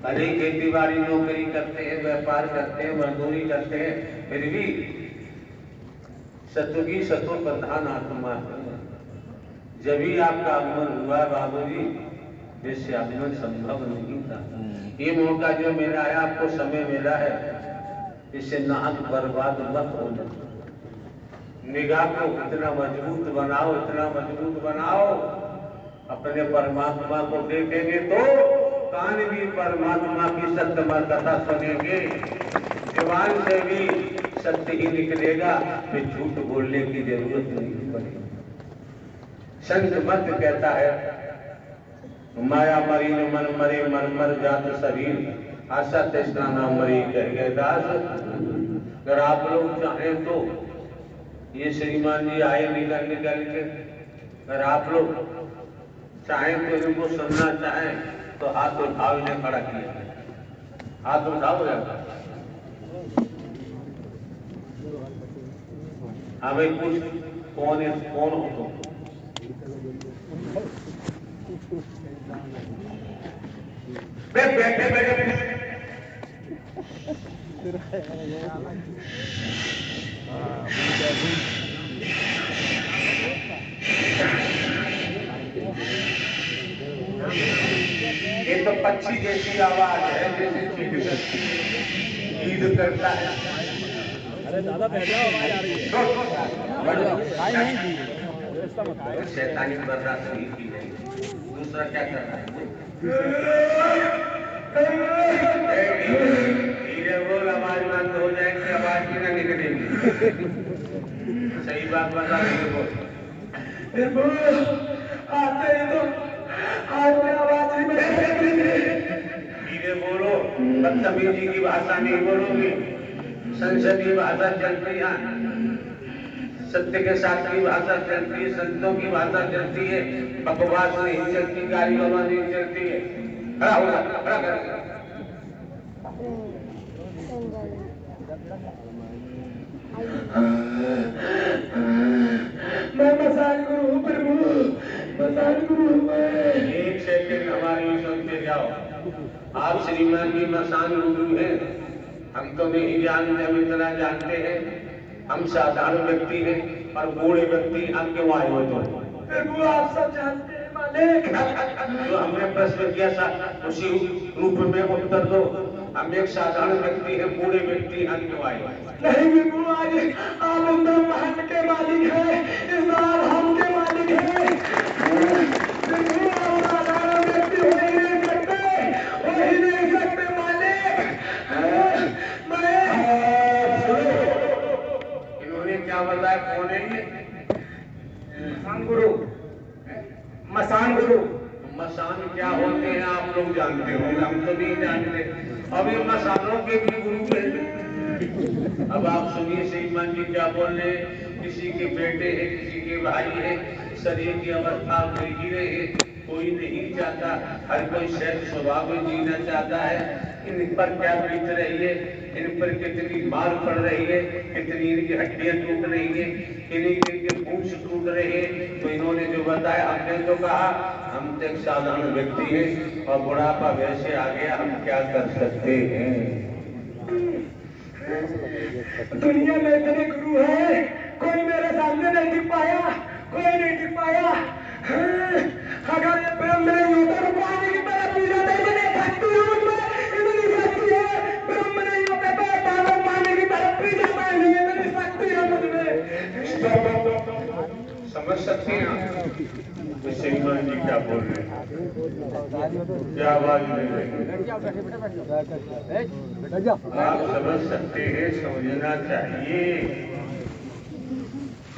Speaker 1: भले खेती बाड़ी नौकरी करते हैं, व्यापार करते हैं, मजदूरी करते हैं, फिर भी सत्य की सत्व प्रधान आत्मा है। जब भी आपका आगमन हुआ बाबूजी, जिससे आगमन संभव नहीं था। ये मौका जो मिला है, आपको समय मिला है, इससे नाहक बर्बाद मत होना। निगाह को इतना मजबूत बनाओ, इतना मजबूत बनाओ, अपने परमात्मा को देखेंगे तो कान भी परमात्मा की सत्यमय कथा सुनेंगे, जबान से भी सत्य ही निकलेगा, फिर झूठ बोलने की जरूरत नहीं पड़ेगी। संत मत कहता है, माया मरी न मन मरे, मर मर जात शरीर, आशा तृष्णा न मरी कह गए दास। अगर आप लोग चाहें तो ये श्रीमान जी आए निकल निकल के, अगर आप लोग चाहें तो इनको सुनना चाहें तो हाथ उठाओ, इन्हें खड़ा किया, हाथ उठाओ यार। हमें कुछ कौन हो तुम? बैठे बैठे ये तो पक्षी जैसी आवाज है, जैसे ईद करता है।
Speaker 2: अरे दादा बैठ जाओ, आवाज आ रही है।
Speaker 1: शैतानी बर्दाश्त नहीं की जाएगी। दूसरा क्या करना है? धीरे बोल, आवाज बंद हो जाएगी, आवाज भी ना निकलेगी। सही बात बता रही बोल। आते ही तो आवाज ही धीरे बोलो, बदतमीजी की भाषा नहीं बोलोगे, संसदीय भाषा चलती है, सत्य के साथ की भाषा चलती है, संतों की भाषा चलती है, बकवास नहीं चलती, गाली गवा नहीं चलती है। खड़ा हो जा, खड़ा कर। मैं मसान गुरु हूँ प्रभु, मसान गुरु हूँ मैं। एक सेकंड हमारी सुनते जाओ। आप श्रीमान जी मसान गुरु हैं, हम तो नहीं जानते, हम इतना जानते हैं हम साधारण व्यक्ति हैं, और बूढ़े व्यक्ति हम क्यों आए हो? तो आप सब जानते हैं मालिक। जो हमने प्रश्न किया था उसी रूप में उत्तर दो। हम एक साधारण व्यक्ति है, बूढ़े व्यक्ति हम क्यों आए? नहीं विभु, आज आप ब्रह्मांड के मालिक हैं, इस बार हम के मालिक हैं। विभु, आप साधारण व्यक्ति हो ही नहीं सकते मालिक। इन्होंने क्या बताया? कौन है ये? मसान गुरु। मसान गुरु, मसान क्या होते हैं आप लोग जानते हो, हम तो नहीं जानते। अब ये मसानों के भी गुरु हैं। अब आप सुनिए श्रीमान जी क्या बोल रहे हैं। किसी के बेटे हैं, किसी के भाई है, शरीर की अवस्था में गिरे हैं, कोई नहीं चाहता, हर कोई सहज स्वभाव में जीना चाहता है। इन पर क्या बीत रही है, इन पर कितनी मार पड़ रही है, कितनी इनकी हड्डियां टूट रही है, इनके पूंछ टूट रहे हैं। तो इन्होंने जो बताया, हमने तो कहा हम तो एक साधारण व्यक्ति हैं और बुढ़ापा वैसे आ गया, हम क्या कर सकते हैं? दुनिया में इतने गुरु है, कोई मेरे सामने नहीं दिख पाया, कोई नहीं दिख पाया। अगर ये ब्रह्म नहीं होता तो पानी की तरह पी जाता, इतने शक्ति है मुझमें, इतनी शक्ति है। ब्रह्म नहीं होता तो पानी की तरह पी जाता है, नहीं इतनी शक्ति है मुझमें। समझ सकते हैं आप? क्या आवाज नहीं रही? आप समझ सकते हैं, समझना चाहिए।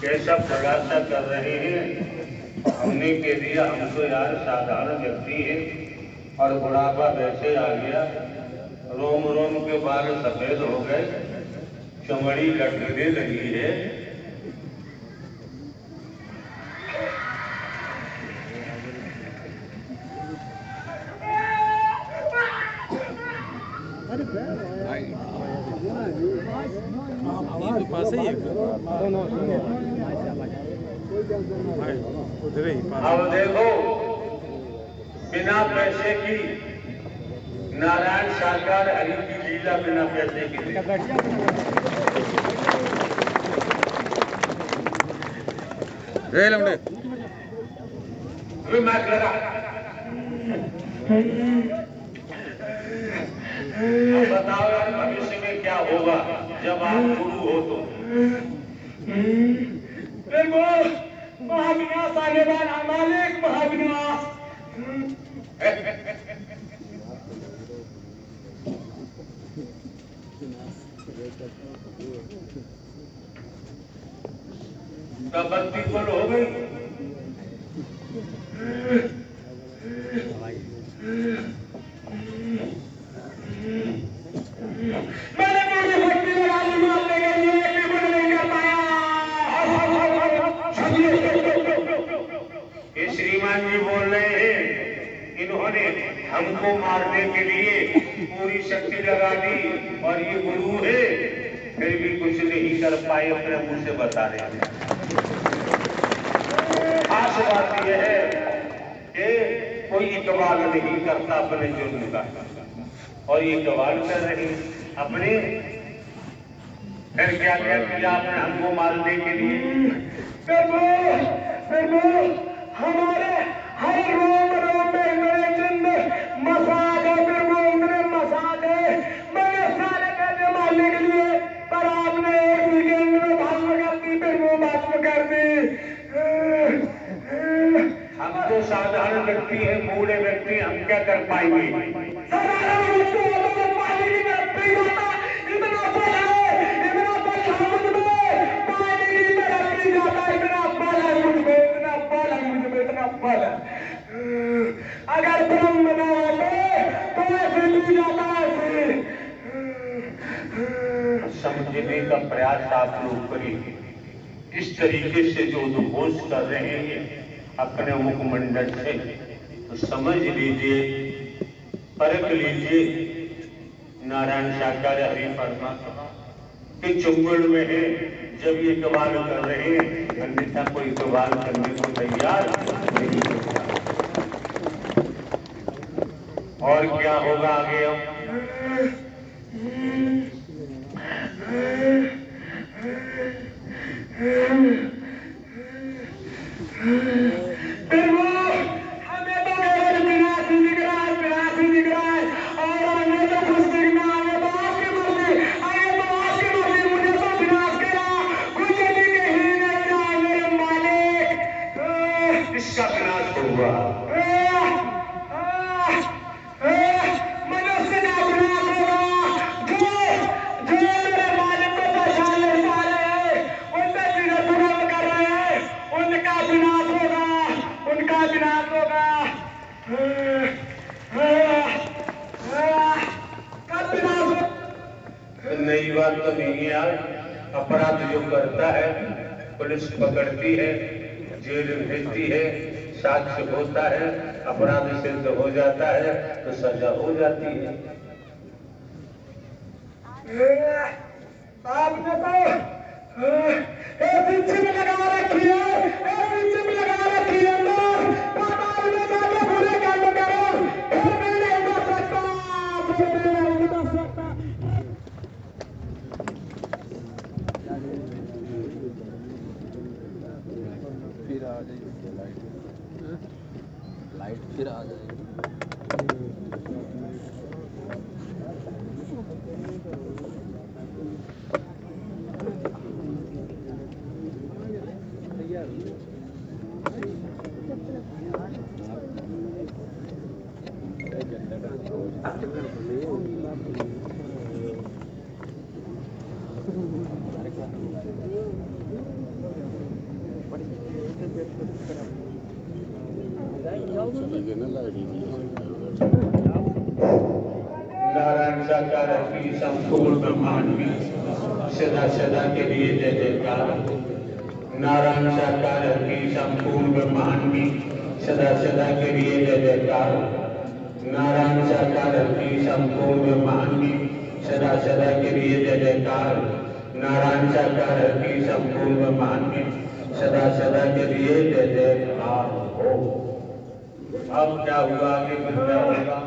Speaker 1: कैसा खुलासा कर रहे हैं? हमने कह दिया हम तो यार साधारण व्यक्ति हैं और बुढ़ापा वैसे आ गया, रोम रोम के बाल सफेद हो गए, चमड़ी लटकने लगी है।
Speaker 2: पास ही है
Speaker 1: अब देखो, बिना पैसे की नारायण साकार हरि की लीला बिना पैसे की। मैं लगा बताओ यार, भविष्य में क्या होगा जब आप गुरु हो तो?
Speaker 3: महाविनाश आने वाला मालिक, महाविनाश।
Speaker 1: बत्ती गुल हो गई।
Speaker 3: मैंने पूरी भक्ति लगा ली मारने के लिए, एक भी गुण नहीं कर पाया।
Speaker 1: ये श्रीमान जी बोल रहे हैं, इन्होंने हमको मारने के लिए पूरी शक्ति लगा दी और ये गुरु है, फिर भी कुछ नहीं कर पाए, अपने मुंह से बता रहे हैं। खास बात यह है कि कोई इकबाल नहीं करता अपने जुर्म का, और ये इकबाल कर रहे अपने। फिर क्या किया आपने हमको मारने के लिए?
Speaker 3: प्रभु, हमारे हर रोम रोम में मेरे जिंद मसाज है प्रभु, मेरे मसाज है। मैंने सारे पैसे मारने के लिए, पर आपने एक वीकेंड में भस्म कर दी प्रभु, भस्म कर दी।
Speaker 1: हम तो साधारण व्यक्ति हैं, बूढ़े व्यक्ति, हम क्या कर पाएंगे?
Speaker 3: साधारण व्यक्ति है तो पानी की तरफ नहीं जाता, इतना बल है, इतना बल है मुझ में, पानी की तरफ नहीं जाता, इतना बल है मुझ में, इतना बल है मुझ में, इतना बल है। अगर ब्रह्म न होते तो ऐसे नहीं जाता, ऐसे।
Speaker 1: समझने का प्रयास आप लोग करिए। इस तरीके से जो उद्घोष कर रहे हैं अपने मुखमंडल से, तो समझ लीजिए, परख लीजिए, नारायण साकार हरि परमात्मा के चुंगल में है जब ये इकबाल कर रहे हैं, अन्यथा कोई इकबाल करने को तैयार नहीं होता। और क्या होगा आगे?
Speaker 3: हमें तो केवल विनाश ही दिख रहा है, विनाश ही दिख रहा है, और हमें तो कुछ दिखना, आगे तो आपकी मर्जी, आगे तो आपकी मर्जी। मुझे तो विनाश करा, कुछ दिख ही नहीं रहा मेरे मालिक।
Speaker 1: इसका विनाश होगा।
Speaker 3: मनुष्य का विनाश होगा, जो मेरे मालिक को पहचान नहीं पा रहे हैं, उनसे सीधे विरोध कर रहे हैं, उनका विनाश होगा, उनका विनाश होगा। कब विनाश होगा?
Speaker 1: नई बात तो नहीं है यार। अपराध जो करता है पुलिस पकड़ती है, जेल भेजती है, साक्ष्य होता है, अपराध सिद्ध हो जाता है तो सजा हो जाती है।
Speaker 3: आपने तो ऐसी चिप लगा रखी है, ऐसी चिप लगा रखी है, लोग पाताल में जाके बुरे कर्म करो, फिर भी नहीं बच सकता, फिर भी नहीं बच सकता।
Speaker 2: फिर आ जाएगी लाइट फिर आ जाएगी।
Speaker 1: नारायण साकार की संपूर्ण ब्रह्मांड में सदा सदा के लिए जय जयकार। नारायण साकार की संपूर्ण ब्रह्मांड में सदा सदा के लिए जय जयकार। नारायण साकार की संपूर्ण ब्रह्मांड में सदा सदा के लिए जय जयकार। नारायण साकार की संपूर्ण ब्रह्मांड में सदा सदा के लिए जय जयकार हो। अब क्या हुआ, आगे फिर क्या होगा?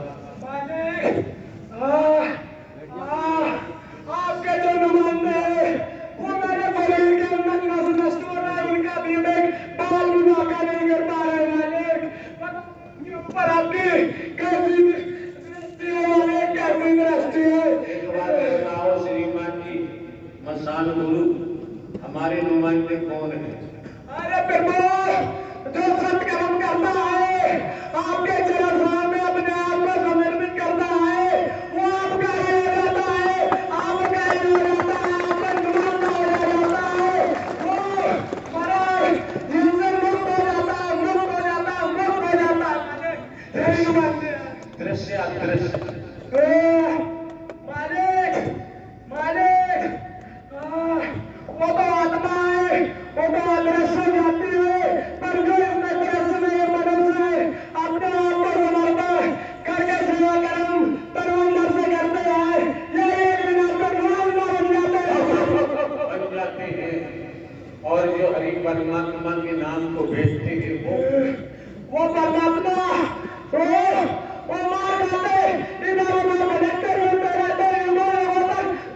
Speaker 3: आपके जो नुमाइंदे हैं वो मेरे शरीर के अंदर नष्ट हो रहा है, उनका विवेक बाल विवाह का नहीं कर पा रहे मालिक। ऊपर आपकी कैसी दृष्टि है मालिक, कैसी दृष्टि है?
Speaker 1: एक बात बताओ श्रीमान जी, मसान गुरु हमारे नुमाइंदे कौन है?
Speaker 3: अरे प्रभु, जो सत्कर्म करता है, आपके चरण में अपने आप को समर्पित करता है, वो आपका ही हो जाता है, आपका ही हो जाता है, आपका नुमाइंदा हो जाता है। वो महाराज जिनसे मुक्त हो जाता है, मुक्त हो जाता है, मुक्त हो जाता है। यही नुमाइंदे हैं।
Speaker 1: दृश्य अदृश्य
Speaker 3: मालिक, मालिक, वो तो आत्मा है, वो तो अदृश्य जाती है, पर जो इसमें दृश्य में मनुष्य है, अपने आप को समर्पण करके सेवा कर्म परमंदर से करते हैं, ये एक मिनट में नुमाइंदा बन जाते हैं।
Speaker 1: बन जाते हैं। और जो हरि परमात्मा के नाम को भेजते हैं
Speaker 3: वो परमात्मा वो मार खाते, इधर उधर भटकते रहते हैं, उधर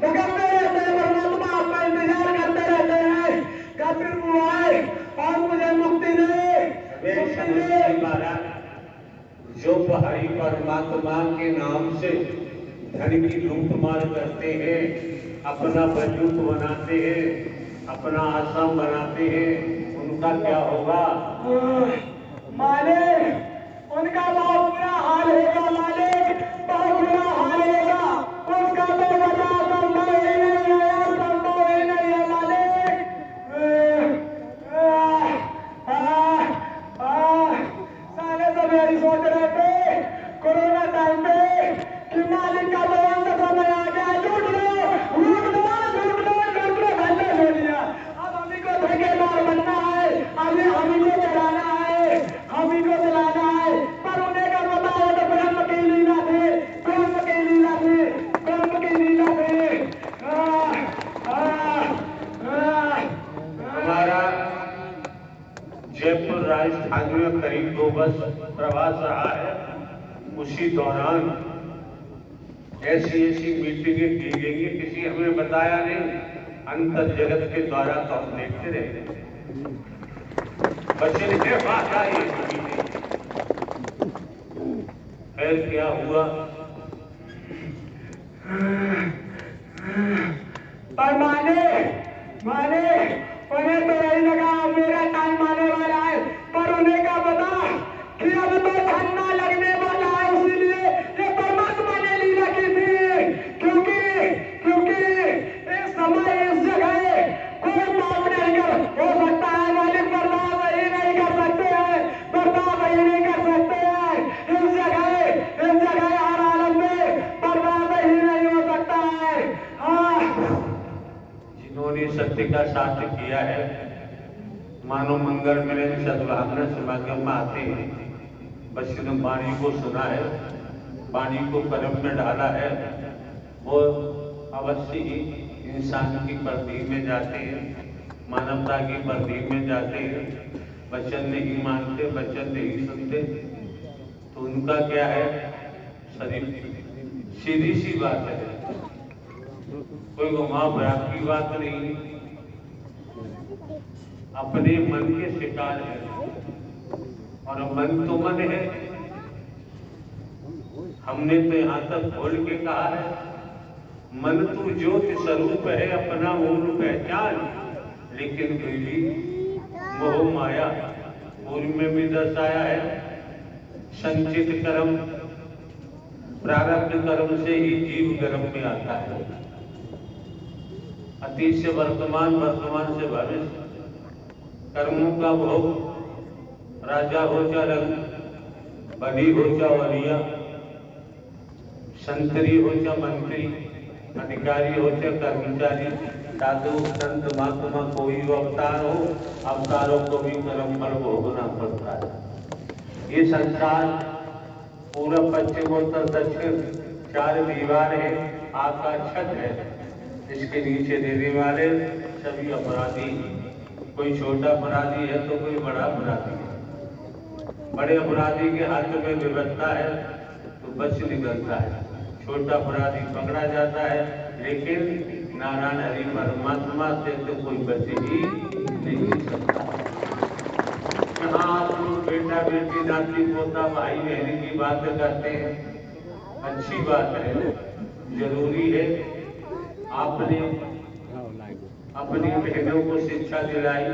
Speaker 3: भटकते रहते हैं, परमात्मा आपका इंतजार करते रहते हैं, कभी वो आए और मुझे मुक्ति दे, मुक्ति दे।
Speaker 1: महाराज जो हरि परमात्मा के नाम से धन की लूट मार करते हैं, अपना बंदूक बनाते हैं, अपना आश्रम बनाते हैं, उनका क्या होगा?
Speaker 3: मालिक, उनका बहुत बुरा हाल होगा मालिक, बहुत बुरा हाल होगा, उसका तो बचा संभव ही नहीं है, संभव ही नहीं है मालिक। साले तो मेरी सोच रहे थे कोरोना टाइम पे कि मालिक का तो अंत समय आ गया, लूट लो, लूट लो, लूट लो, लूट लो, धंधा हो लिया। अब हमी को ठेकेदार बनना है, अभी हमी को चलाना है, हमी को चलाना है। पर उन्हें का बताओ तो ब्रह्म की लीला थे, ब्रह्म की लीला थे, ब्रह्म की लीला थे।
Speaker 1: हमारा जयपुर राजस्थान में करीब 2 वर्ष प्रवास रहा है। उसी दौरान ऐसी ऐसी मीटिंगें की गई, किसी हमें बताया नहीं, अंतर जगत के द्वारा तो हम देखते रहे। बच्चे ने बात आई, फिर क्या हुआ?
Speaker 3: पर माने उन्हें तो यही लगा मेरा टाइम आने वाला है, पर उन्हें क्या पता कि अब तो ठंडा लगने वाला है, इसीलिए ये परमात्मा ने लीला की थी, क्योंकि इस समय इस जगह कोई पाप नहीं हो सकता है मालिक, बर्दाश्त ही नहीं कर सकते हैं, बर्दाश्त ही नहीं कर सकते हैं, इस जगह हर आलम में बर्दाश्त ही नहीं हो सकता है।
Speaker 1: जिन्होंने सत्य का साथ किया है, मानो मंगल मिलन सद्भावना समागम में आते हैं, बस ने वाणी को सुना है, वाणी को कर्म में डाला है, वो अवश्य ही इंसान की परदी में जाते हैं, मानवता की परदी में जाते हैं। वचन नहीं मानते, वचन नहीं सुनते, तो उनका क्या है? शरीर। सीधी सी बात है, कोई घुमा भरा की बात नहीं, अपने मन के शिकार है। और मन तो मन है, हमने तो यहां तक खोल के कहा है, मन तू ज्योति स्वरूप है, अपना मूल पहचान, लेकिन फिर भी मोह माया पूर्व में भी दर्शाया है। संचित कर्म प्रारब्ध कर्म से ही जीव गर्भ में आता है। अतीत से वर्तमान, वर्तमान से भविष्य, कर्मों का भोग, राजा हो जा रंग, बली हो जा वलिया, संतरी हो जा मंत्री, अधिकारी हो जा कर्मचारी, साधु संत महात्मा कोई अवतार हो, अवतारों को भी कर्म फल भोगना पड़ता है। ये संसार पूर्व पश्चिम उत्तर दक्षिण 4 दीवार है, आकाश छत है, इसके नीचे रहने वाले सभी अपराधी, कोई छोटा अपराधी है तो कोई बड़ा अपराधी है। बड़े अपराधी के हाथ में व्यवस्था है तो बच निकलता है, छोटा अपराधी पकड़ा जाता है, लेकिन नारायण हरि परमात्मा से तो कोई बच ही नहीं सकता। यहाँ आप लोग बेटा बेटी नाती पोता भाई बहन की बात करते हैं, अच्छी बात है, जरूरी है। आपने अपनी बहनों को शिक्षा दिलाई,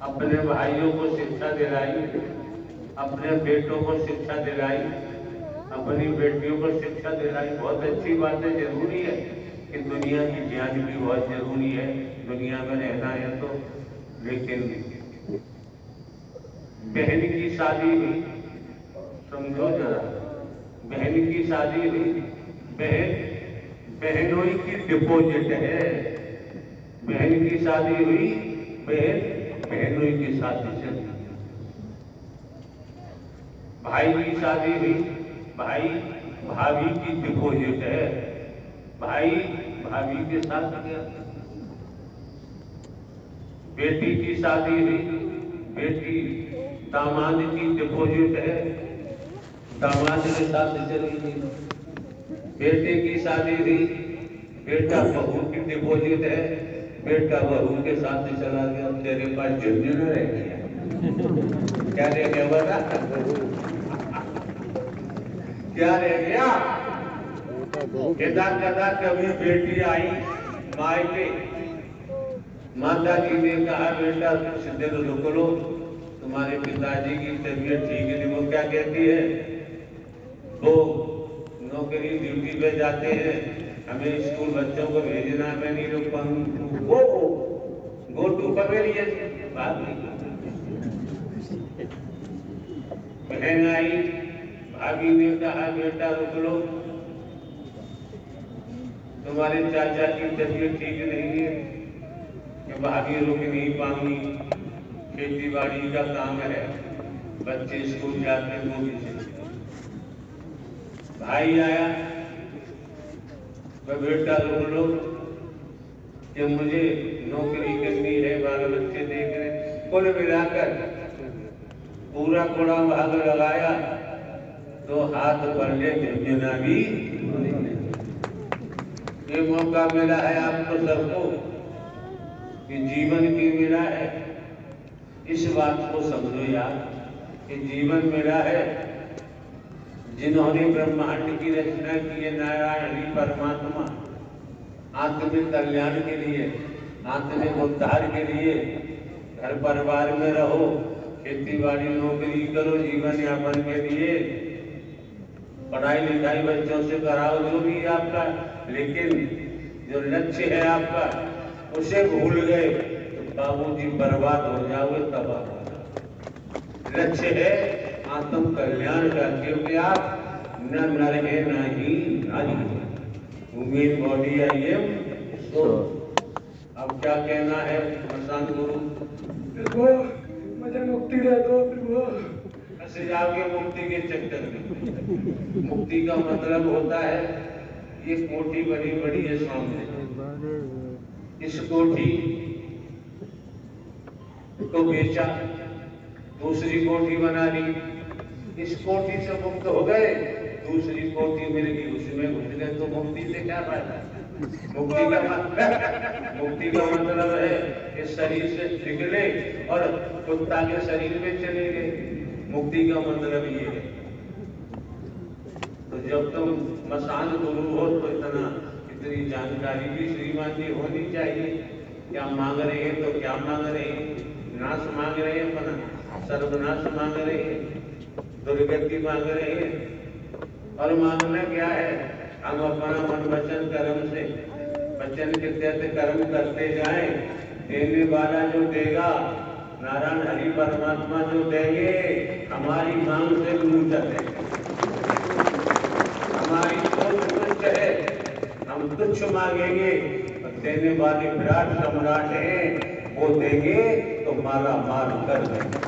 Speaker 1: अपने भाइयों को शिक्षा दिलाई, अपने बेटों को शिक्षा दिलाई, अपनी बेटियों को शिक्षा दिलाई, बहुत अच्छी बात है, जरूरी है कि दुनिया की ज्ञान भी बहुत जरूरी है, दुनिया में रहना है तो। लेकिन बहन की शादी हुई, समझो जरा, बहन की शादी हुई, बहन बहनोई की डिपॉजिट है, बहन की शादी हुई, बहन बहनोई की शादी चली, भाई की शादी हुई, भाई भाभी की डिपॉजिट है, भाई भाभी के साथ गया, बेटी की शादी हुई, बेटी दामाद की डिपॉजिट है, दामाद के साथ चली गई, बेटे की शादी हुई, बेटा बहू की डिपॉजिट है, बेटा बहू के साथ चला गया, तेरे पास झुंझुन रह गया, क्या रह गया बता, क्या रह गया? केदार कभी बेटी आई मायके, माता जी ने कहा बेटा कुछ देर रुक लो, तुम्हारे पिताजी की तबीयत ठीक नहीं। वो क्या कहती है, वो नौकरी ड्यूटी पे जाते हैं, हमें स्कूल बच्चों को भेजना, मैं नहीं रुक पाऊंगी, गो टू पवेलियन, बात नहीं। बहन आई, भाभी ने कहा बेटा रुक लो, तुम्हारे चाचा की तबीयत ठीक नहीं है, कि भाभी रुक नहीं पाऊंगी, खेती बाड़ी का काम है, बच्चे स्कूल जाते हैं, वो भी चले। भाई आया, बेटा रुक लो, कि मुझे नौकरी करनी है, बाल बच्चे देख रहे। कुल मिलाकर पूरा कोड़ा भाग लगाया तो हाथ पल्ले झुंझुना भी। ये मौका मिला है आपको सबको कि जीवन की मिला है, इस बात को समझो यार कि जीवन मिला है, जिन्होंने ब्रह्मांड की रचना की है, नारायण हरि परमात्मा, आत्मिक कल्याण के लिए, आत्मिक उद्धार के लिए, घर परिवार में रहो, खेती बाड़ी नौकरी करो, जीवन यापन के लिए, पढ़ाई लिखाई बच्चों से कराओ, जो भी आपका, लेकिन जो लक्ष्य है आपका उसे भूल गए तो बाबूजी बर्बाद हो जाओगे, तबाह हो जाओगे। लक्ष्य है आत्म कल्याण का, क्योंकि आप न नर है न ही नारी, उम्मीद बॉडी आई एम सो। अब क्या कहना है प्रशांत गुरु?
Speaker 3: मुझे मुक्ति दे दो प्रभु।
Speaker 1: ऐसे जाओगे मुक्ति के चक्कर में। मुक्ति का मतलब होता है, ये कोठी बड़ी बड़ी है सामने, इस कोठी को बेचा, दूसरी कोठी बना ली, इस कोठी से मुक्त हो गए, दूसरी कोठी मिल गई, उसमें घुस गए, तो मुक्ति से क्या फायदा? मुक्ति का मतलब है इस शरीर से निकले और कुत्ता के शरीर में चले गए, मुक्ति का मतलब ये है। तो जब तुम मसान गुरु हो तो इतनी जानकारी भी श्रीमान जी होनी चाहिए, क्या मांग रहे हैं तो क्या मांग रहे हैं, नाश मांग रहे हैं अपना, सर्वनाश मांग रहे हैं, दुर्गति मांग रहे हैं, और मांगना क्या है? हम अपना मन वचन कर्म से, वचन के तहत कर्म करते जाएं, देने वाला जो देगा, नारायण हरि परमात्मा जो देंगे, हमारी मांग से ऊंचा है। हमारी सोच तुच्छ है, हम तुच्छ मांगेंगे, और देने वाले विराट सम्राट हैं, वो देंगे तो माला माल कर देंगे।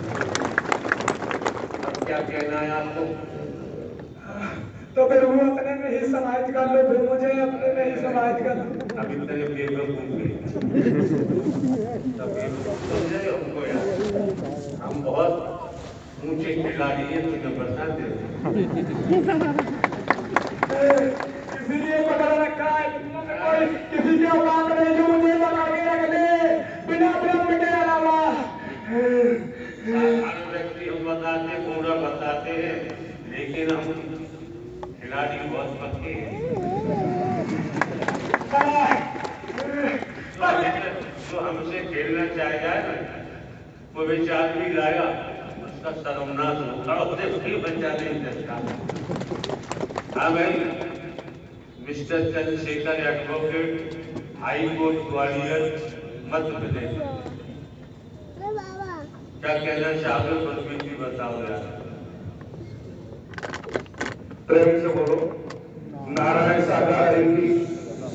Speaker 1: अब क्या कहना है आपको?
Speaker 3: तो फिर वो अपने में ही समाज कर लो, फिर मुझे अपने में ही समाज कर लो।
Speaker 1: अभी तेरे बेवकूफ समझे हमको यार, हम बहुत ऊंचे खिलाड़ी हैं, तुझे बताते
Speaker 3: इसीलिए पकड़ रखा है, कोई किसी के औकात नहीं जो मुझे पकड़ के रख ले बिना ब्रह्म के अलावा।
Speaker 1: हर व्यक्ति हम बताते, पूरा बताते हैं, लेकिन हम खिलाड़ी बहुत पक्के हैं। जो हमसे खेलना चाह जाए ना, वो विचार भी लाया, उसका सर्वनाश होगा, उसे भी बचा नहीं सकता। हाँ भाई, mister Chandrashekhar advocate, high court Gwalior, Madhya Pradesh. क्या कहना चाहोगे? बस भी बताओ यार।
Speaker 4: प्रेम से बोलो। नारायण साकार की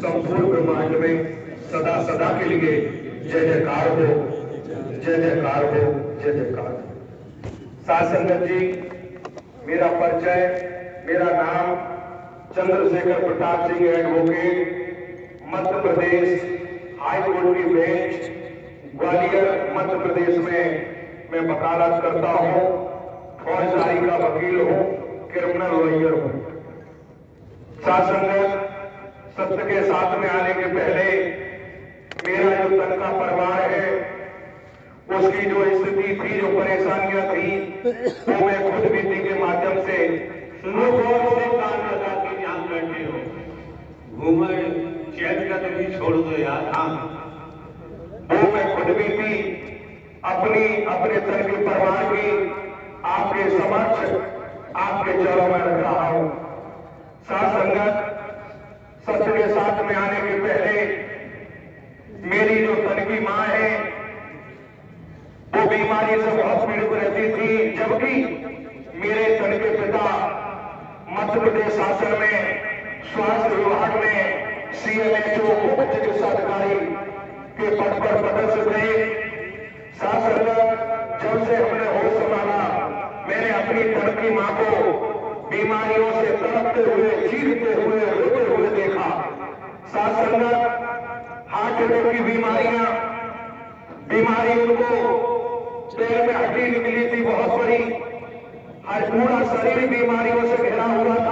Speaker 4: संपूर्ण ब्रह्मांड में सदा सदा के लिए जय जयकार हो, जय जयकार हो, जय जयकार हो। साथ संगत जी, मेरा परिचय, मेरा नाम Chandrashekhar Pratap Singh advocate, Madhya Pradesh high court की बेंच ग्वालियर मध्य प्रदेश में मैं वकालत करता हूँ, फौजदारी का वकील हूँ, क्रिमिनल लॉयर हूँ। साथ संगत, सत्य के साथ में आने के पहले मेरा जो तन का परिवार है, उसकी जो स्थिति थी, जो परेशानियां थी, वो मैं खुद बीती के माध्यम से
Speaker 1: सुनो, बहुत से कान लगा के यहाँ बैठे हो, घूमे चैन का तो भी छोड़ दो यार। हाँ,
Speaker 4: वो मैं खुद बीती अपने तन के परिवार की आपके समक्ष, आपके चरणों में रख रहा हूं। साथ संगत, सत्य के साथ में आने के पहले मेरी जो तन की मां है, वो बीमारी से बहुत पीड़ित रहती थी, जबकि मेरे तन के पिता मध्य प्रदेश शासन में स्वास्थ्य विभाग में CMHO मुख्य चिकित्सा अधिकारी के पद पर पदस्थ थे। साथ संगत, जब से हमने होश संभाला, मैंने अपनी तन की मां को बीमारियों से तड़पते हुए, चीखते हुए, रोते हुए देखा। साथ संगत, हार्ट अटैक की बीमारी उनको पैर में हड्डी निकली थी बहुत बड़ी, हर पूरा शरीर बीमारियों से घिरा हुआ था।